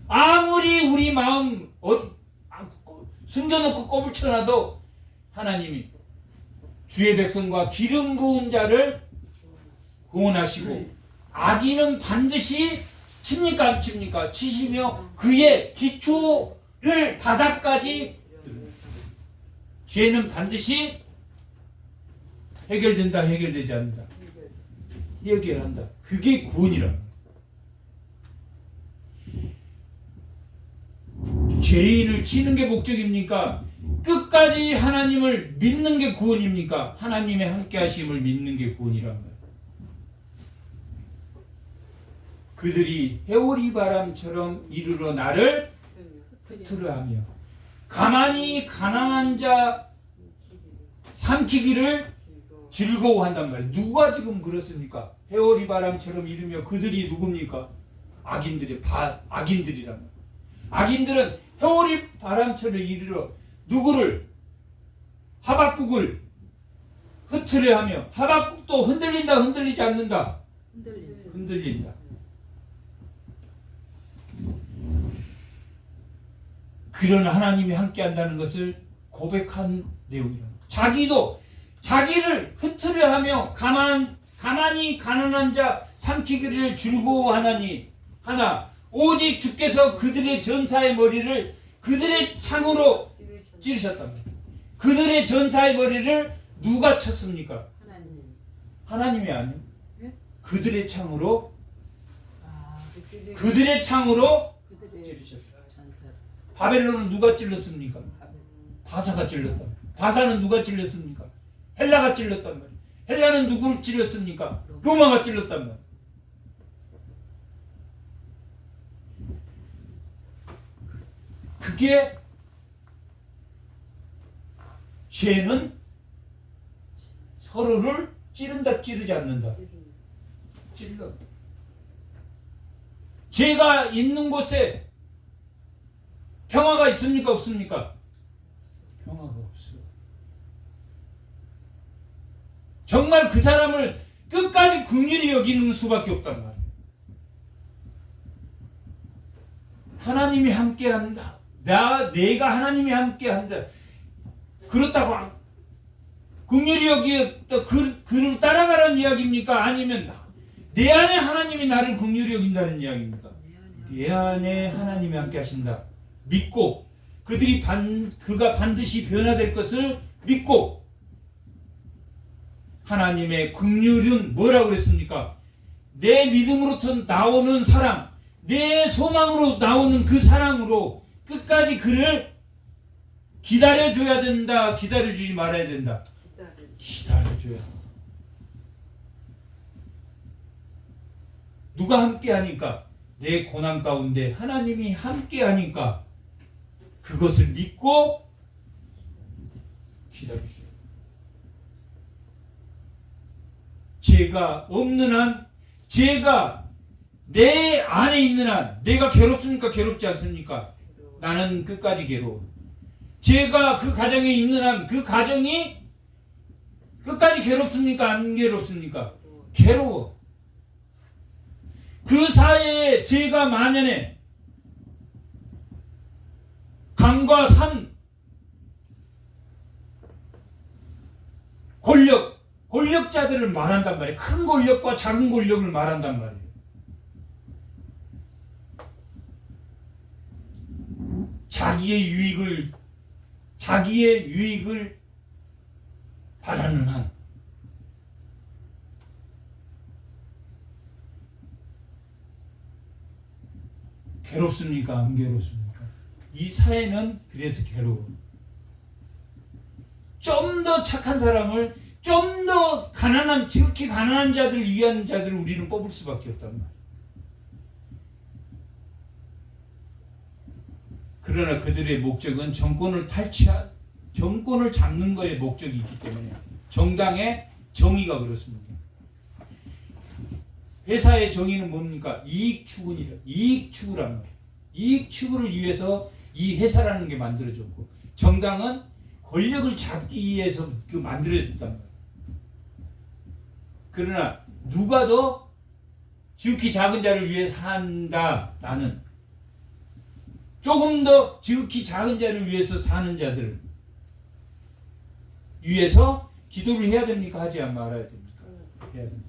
아무리 우리 마음 숨겨놓고 꼽을 쳐놔도 하나님이 주의 백성과 기름 부은 자를 구원하시고, 악인은 반드시 칩니까? 안 칩니까? 치시며 그의 기초를 바닥까지 죄는 반드시 해결된다, 해결되지 않는다. 해결한다. 그게 구원이랍니다. 죄인을 치는 게 목적입니까? 끝까지 하나님을 믿는 게 구원입니까? 하나님의 함께 하심을 믿는 게 구원이란 말이에요. 그들이 해오리 바람처럼 이르러 나를 흩트려하며 가만히 가난한 자 삼키기를 즐거워한단 말이에요. 누가 지금 그렇습니까? 해오리 바람처럼 이르며 그들이 누굽니까? 악인들이란 말이에요. 악인들은 해오리 바람처럼 이르러 누구를? 하박국을 흩트려하며, 하박국도 흔들린다, 흔들리지 않는다? 흔들린다. 그런 하나님이 함께 한다는 것을 고백한 내용이에요. 자기도 자기를 흩으려 하며 가만히 가난한 자 삼키기를 즐거워하나니 하나 오직 주께서 그들의 전사의 머리를 그들의 창으로 찌르셨답니다. 그들의 전사의 머리를 누가 쳤습니까? 하나님이 아니요. 그들의 창으로 찌르셨다. 바벨론은 누가 찔렀습니까? 바사가 찔렀다. 바사는 누가 찔렀습니까? 헬라가 찔렀단 말이에요. 헬라는 누구를 찔렀습니까? 로마가 찔렀단 말이에요. 그게 죄는 서로를 찌른다 찌르지 않는다. 찔러. 죄가 있는 곳에 평화가 있습니까? 없습니까? 평화가 없어. 정말 그 사람을 끝까지 긍휼히 여기는 수밖에 없단 말이에요. 하나님이 함께한다. 내가 하나님이 함께한다. 그렇다고 긍휼히 여기다 그를 따라가라는 이야기입니까? 아니면 내 안에 하나님이 나를 긍휼히 여긴다는 이야기입니까? 내 안에 하나님이 함께하신다. 믿고 그가 반드시 변화될 것을 믿고 하나님의 긍휼은 뭐라고 그랬습니까? 내 믿음으로부터 나오는 사랑, 내 소망으로 나오는 그 사랑으로 끝까지 그를 기다려줘야 된다. 기다려주지 말아야 된다. 기다려줘야. 누가 함께하니까? 내 고난 가운데 하나님이 함께하니까 그것을 믿고 기다리세요. 죄가 없는 한, 죄가 내 안에 있는 한 내가 괴롭습니까? 괴롭지 않습니까? 나는 끝까지 괴로워. 죄가 그 가정에 있는 한 그 가정이 끝까지 괴롭습니까? 안 괴롭습니까? 괴로워. 그 사회에 죄가 만연해. 강과 산, 권력자들을 말한단 말이에요. 큰 권력과 작은 권력을 말한단 말이에요. 자기의 유익을 바라는 한 괴롭습니까? 안 괴롭습니까? 이 사회는 그래서 괴로워. 좀 더 착한 사람을, 좀 더 지극히 가난한 자들, 위한 자들을 우리는 뽑을 수밖에 없단 말이야. 그러나 그들의 목적은 정권을 잡는 거에 목적이 있기 때문에 정당의 정의가 그렇습니다. 회사의 정의는 뭡니까? 이익 추구이라. 이익 추구란 말이에요. 이익 추구를 위해서 이 회사라는 게 만들어졌고, 정당은 권력을 잡기 위해서 만들어졌단 말이에요. 그러나 누가 더 지극히 작은 자를 위해서 산다라는, 조금 더 지극히 작은 자를 위해서 사는 자들을 위해서 기도를 해야 됩니까? 하지 말아야 됩니까? 해야 됩니다.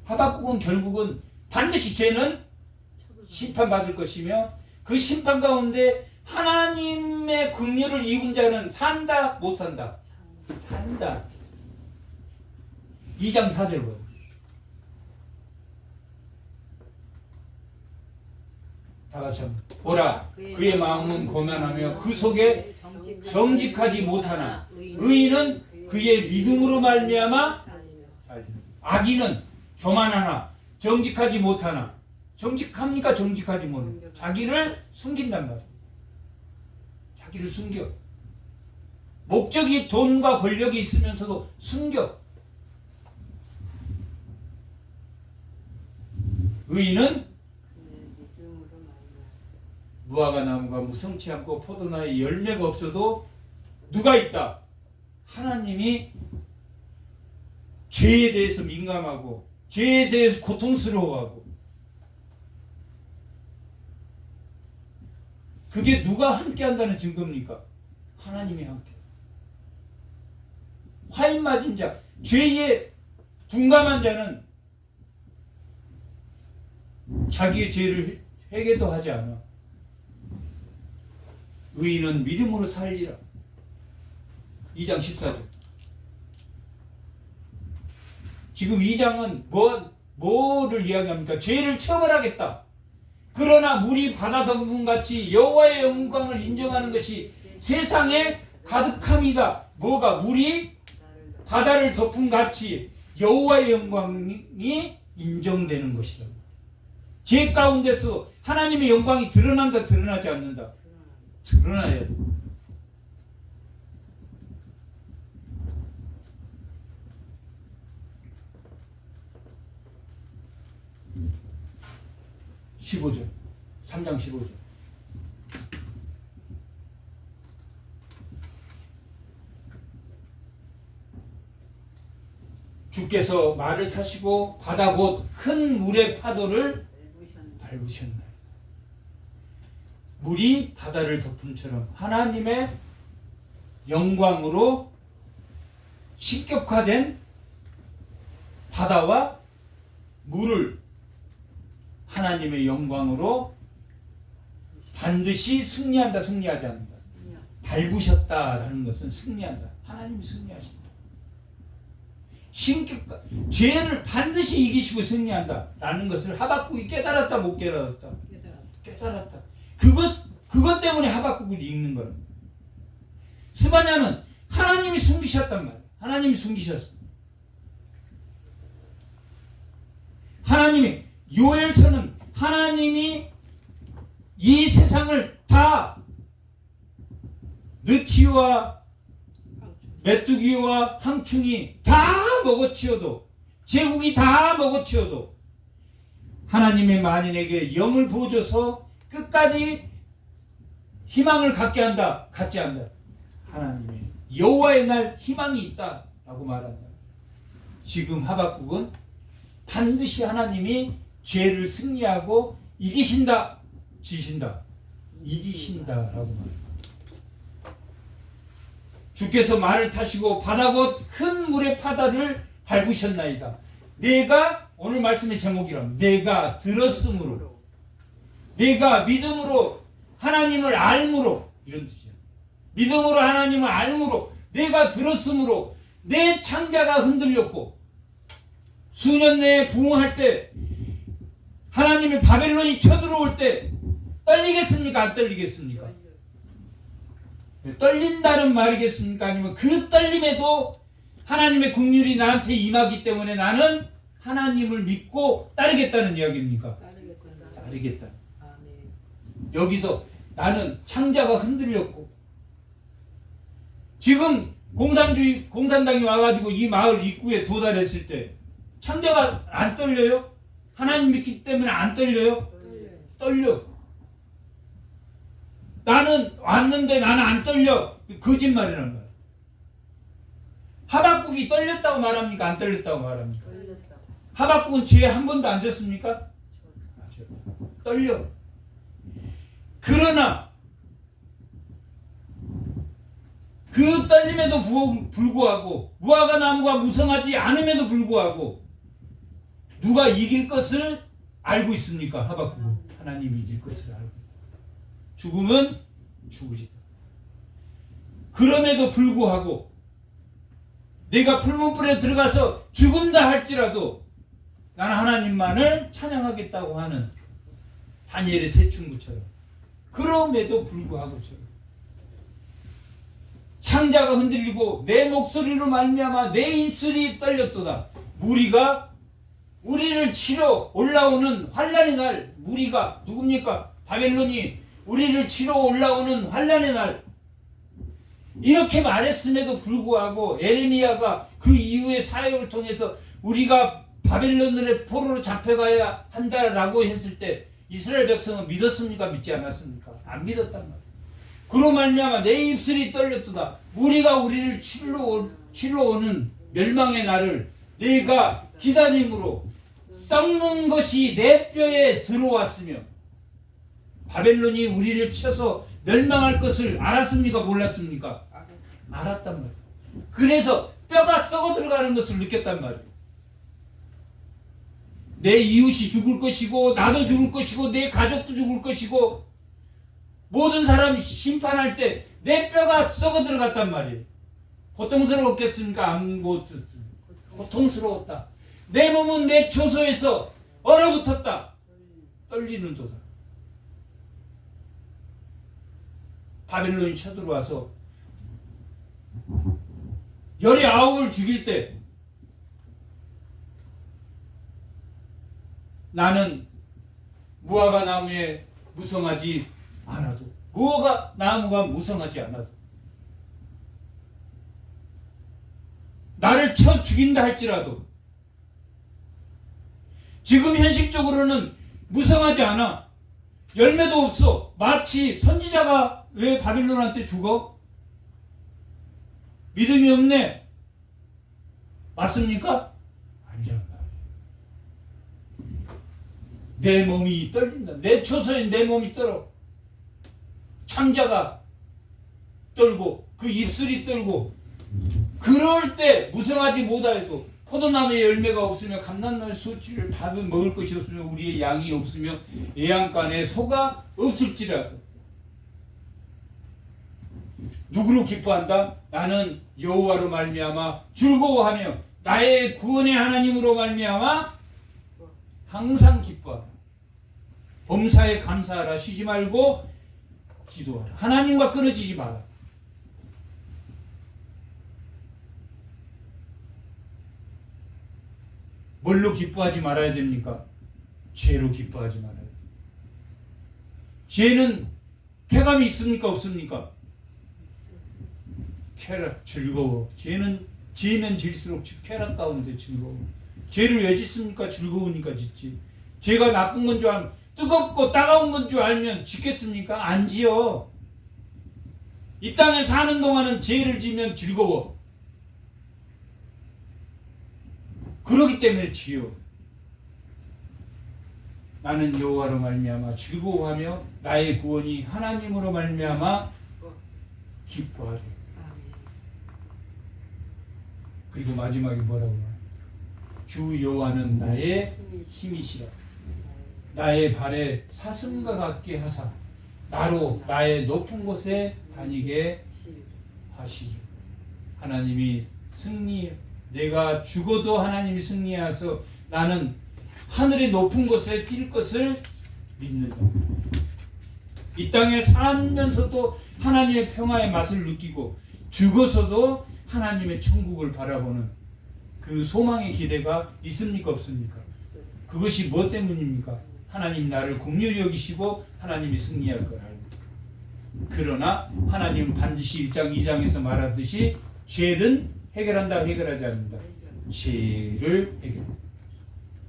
하박국은 결국은 반드시 죄는 심판받을 것이며 그 심판 가운데 하나님의 긍휼을 입은 자는 산다 못 산다? 산다. 2장 4절 보여. 다 같이 한번. 보라 그의 마음은 고난하며 그 속에 정직하지 못하나 의인은 그의 믿음으로 말미암아 살리라. 악인은 교만하나 정직하지 못하나. 정직합니까? 정직하지 못하나. 자기를 숨긴단 말이에요. 자기를 숨겨. 목적이 돈과 권력이 있으면서도 숨겨. 의인은 무화과 나무가 무성치 않고 포도나무에 열매가 없어도 누가 있다? 하나님이 죄에 대해서 민감하고 죄에 대해서 고통스러워하고 그게 누가 함께 한다는 증거입니까? 하나님이 함께. 화인 맞은 자, 죄에 둔감한 자는 자기의 죄를 회개도 하지 않아. 의인은 믿음으로 살리라. 2장 14절. 지금 2장은 뭐를 이야기합니까? 죄를 처벌하겠다. 그러나 물이 바다 덮음같이 여호와의 영광을 인정하는 것이 세상에 가득함이다. 뭐가? 물이 바다를 덮음같이 여호와의 영광이 인정되는 것이다. 죄 가운데서 하나님의 영광이 드러난다, 드러나지 않는다? 드러나야 돼. (15절) 3장 15절. 주께서 말을 타시고 바다 곧 큰 물의 파도를 밟으셨나이다. 물이 바다를 덮음처럼 하나님의 영광으로 신격화된 바다와 물을 하나님의 영광으로 반드시 승리한다, 승리하지 않는다. 밟으셨다라는 것은 승리한다. 하나님이 승리하신다. 신격화, 죄를 반드시 이기시고 승리한다라는 것을 하박국이 깨달았다, 못 깨달았다? 깨달았다. 그것 때문에 하박국을 읽는 거예요. 스바냐는 하나님이 숨기셨단 말이에요. 하나님이 숨기셨어. 하나님이, 요엘서는 하나님이 이 세상을 다 느치와 메뚜기와 항충이 다 먹어치워도, 제국이 다 먹어치워도 하나님의 만인에게 영을 부어줘서 끝까지 희망을 갖게 한다, 갖지 않는다. 하나님의 여호와의 날 희망이 있다라고 말한다. 지금 하박국은 반드시 하나님이 죄를 승리하고 이기신다, 지신다, 이기신다라고 말합니다. 주께서 말을 타시고 바다 곧 큰 물의 바다를 밟으셨나이다. 내가, 오늘 말씀의 제목이랍니다. 내가 들었으므로, 내가 믿음으로 하나님을 알므로, 이런 뜻이야. 믿음으로 하나님을 알므로, 내가 들었으므로 내 창자가 흔들렸고, 수년 내에 부흥할 때 하나님의 바벨론이 쳐들어올 때 떨리겠습니까? 안 떨리겠습니까? 떨린다는 말이겠습니까? 아니면 그 떨림에도 하나님의 긍휼이 나한테 임하기 때문에 나는 하나님을 믿고 따르겠다는 이야기입니까? 따르겠다. 여기서 나는 창자가 흔들렸고, 지금 공산당이 와가지고 이 마을 입구에 도달했을 때 창자가 안 떨려요? 하나님 믿기 때문에 안 떨려요? 떨려. 나는 왔는데 나는 안 떨려. 거짓말이란 거야. 하박국이 떨렸다고 말합니까? 안 떨렸다고 말합니까? 하박국은 죄에 한 번도 안 졌습니까? 떨려. 그러나 그 떨림에도 불구하고, 무화과 나무가 무성하지 않음에도 불구하고 누가 이길 것을 알고 있습니까? 하박국은 하나님이 이길 것을 알고, 죽음은 죽으리라. 그럼에도 불구하고 내가 풀문불에 들어가서 죽은다 할지라도 나는 하나님만을 찬양하겠다고 하는 다니엘의 세 친구처럼, 그럼에도 불구하고처럼 창자가 흔들리고 내 목소리로 말미암아 내 입술이 떨렸도다. 우리를 치러 올라오는 환난의 날, 무리가 누굽니까? 바벨론이 우리를 치러 올라오는 환난의 날, 이렇게 말했음에도 불구하고 에레미야가 그 이후의 사역을 통해서 우리가 바벨론의 포로로 잡혀가야 한다라고 했을 때 이스라엘 백성은 믿었습니까? 믿지 않았습니까? 안 믿었단 말이에요. 그로 말미암아 내 입술이 떨렸도다. 우리가 우리를 치러 오는 멸망의 날을 내가 기다림으로 썩는 것이 내 뼈에 들어왔으며 바벨론이 우리를 쳐서 멸망할 것을 알았습니까? 몰랐습니까? 알았단 말이에요. 그래서 뼈가 썩어 들어가는 것을 느꼈단 말이에요. 내 이웃이 죽을 것이고 나도 죽을 것이고 내 가족도 죽을 것이고 모든 사람이 심판할 때 내 뼈가 썩어 들어갔단 말이에요. 고통스러웠겠습니까? 안 고통스러웠다. 내 몸은 내 초소에서 얼어붙었다. 떨리는 도다. 바벨론이 쳐들어와서 19을 죽일 때 나는 무화과 나무에 무성하지 않아도 무화과 나무가 무성하지 않아도 나를 쳐 죽인다 할지라도 지금 현실적으로는 무성하지 않아. 열매도 없어. 마치 선지자가 왜 바빌론한테 죽어? 믿음이 없네. 맞습니까? 아니란 말이에요. 내 몸이 떨린다. 내 초소에 내 몸이 떨어. 창자가 떨고 그 입술이 떨고 그럴 때 무성하지 못하여도 포도나무에 열매가 없으며 감람나무 수치를 밥을 먹을 것이 없으며 우리의 양이 없으며 애양간에 소가 없을지라도 누구로 기뻐한다? 나는 여호와로 말미암아 즐거워하며 나의 구원의 하나님으로 말미암아 항상 기뻐하라. 범사에 감사하라. 쉬지 말고 기도하라. 하나님과 끊어지지 마라. 뭘로 기뻐하지 말아야 됩니까? 죄로 기뻐하지 말아야 됩니다. 죄는 쾌감이 있습니까? 없습니까? 쾌락, 즐거워. 죄는 지면 질수록 쾌락 가운데 즐거워. 죄를 왜 짓습니까? 즐거우니까 짓지. 죄가 나쁜 건 줄 알면 뜨겁고 따가운 건 줄 알면 짓겠습니까? 안 지어. 이 땅에 사는 동안은 죄를 지면 즐거워. 그러기 때문에 지어. 나는 여호와로 말미암아 즐거워하며 나의 구원이 하나님으로 말미암아 기뻐하리. 그리고 마지막에 뭐라고 말해요? 주 여호와는 나의 힘이시라. 나의 발에 사슴과 같게 하사 나로 나의 높은 곳에 다니게 하시리. 하나님이 승리, 내가 죽어도 하나님이 승리하셔서 나는 하늘의 높은 곳에 뛸 것을 믿는다. 이 땅에 살면서도 하나님의 평화의 맛을 느끼고 죽어서도 하나님의 천국을 바라보는 그 소망의 기대가 있습니까? 없습니까? 그것이 무엇 때문입니까? 하나님 나를 긍휼히 여기시고 하나님이 승리할 걸 알고. 그러나 하나님은 반드시 1장 2장에서 말하듯이 죄는 해결한다, 해결하지 않는다. 죄를 해결한다.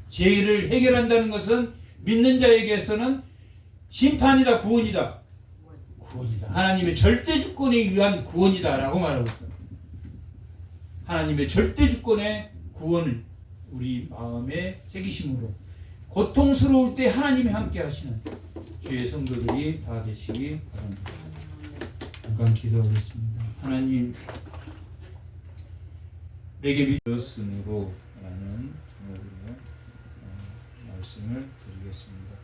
죄를 해결한다는 것은 믿는 자에게서는 심판이다, 구원이다. 구원이다. 하나님의 절대 주권에 의한 구원이다라고 말하고 있다. 하나님의 절대 주권의 구원을 우리 마음에 새기심으로 고통스러울 때 하나님이 함께 하시는 주의 성도들이 다 되시기 바랍니다. 잠깐 기도하겠습니다. 하나님, 내게 믿었으므로 라는 제목으로 말씀을 드리겠습니다.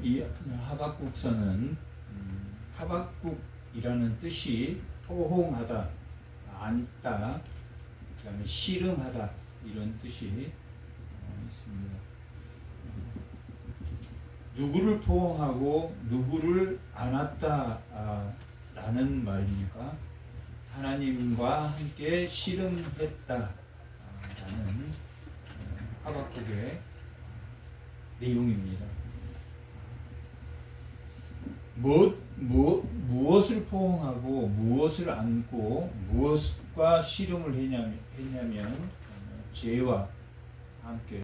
이 하박국서는 하박국이라는 뜻이 포옹하다, 앉다, 그 다음에 씨름하다 이런 뜻이 있습니다. 누구를 포옹하고 누구를 안았다 라는 말입니까? 하나님과 함께 씨름했다 라는 하박국의 내용입니다. 무엇을 포옹하고 무엇을 안고 무엇과 씨름을 했냐면 죄와 함께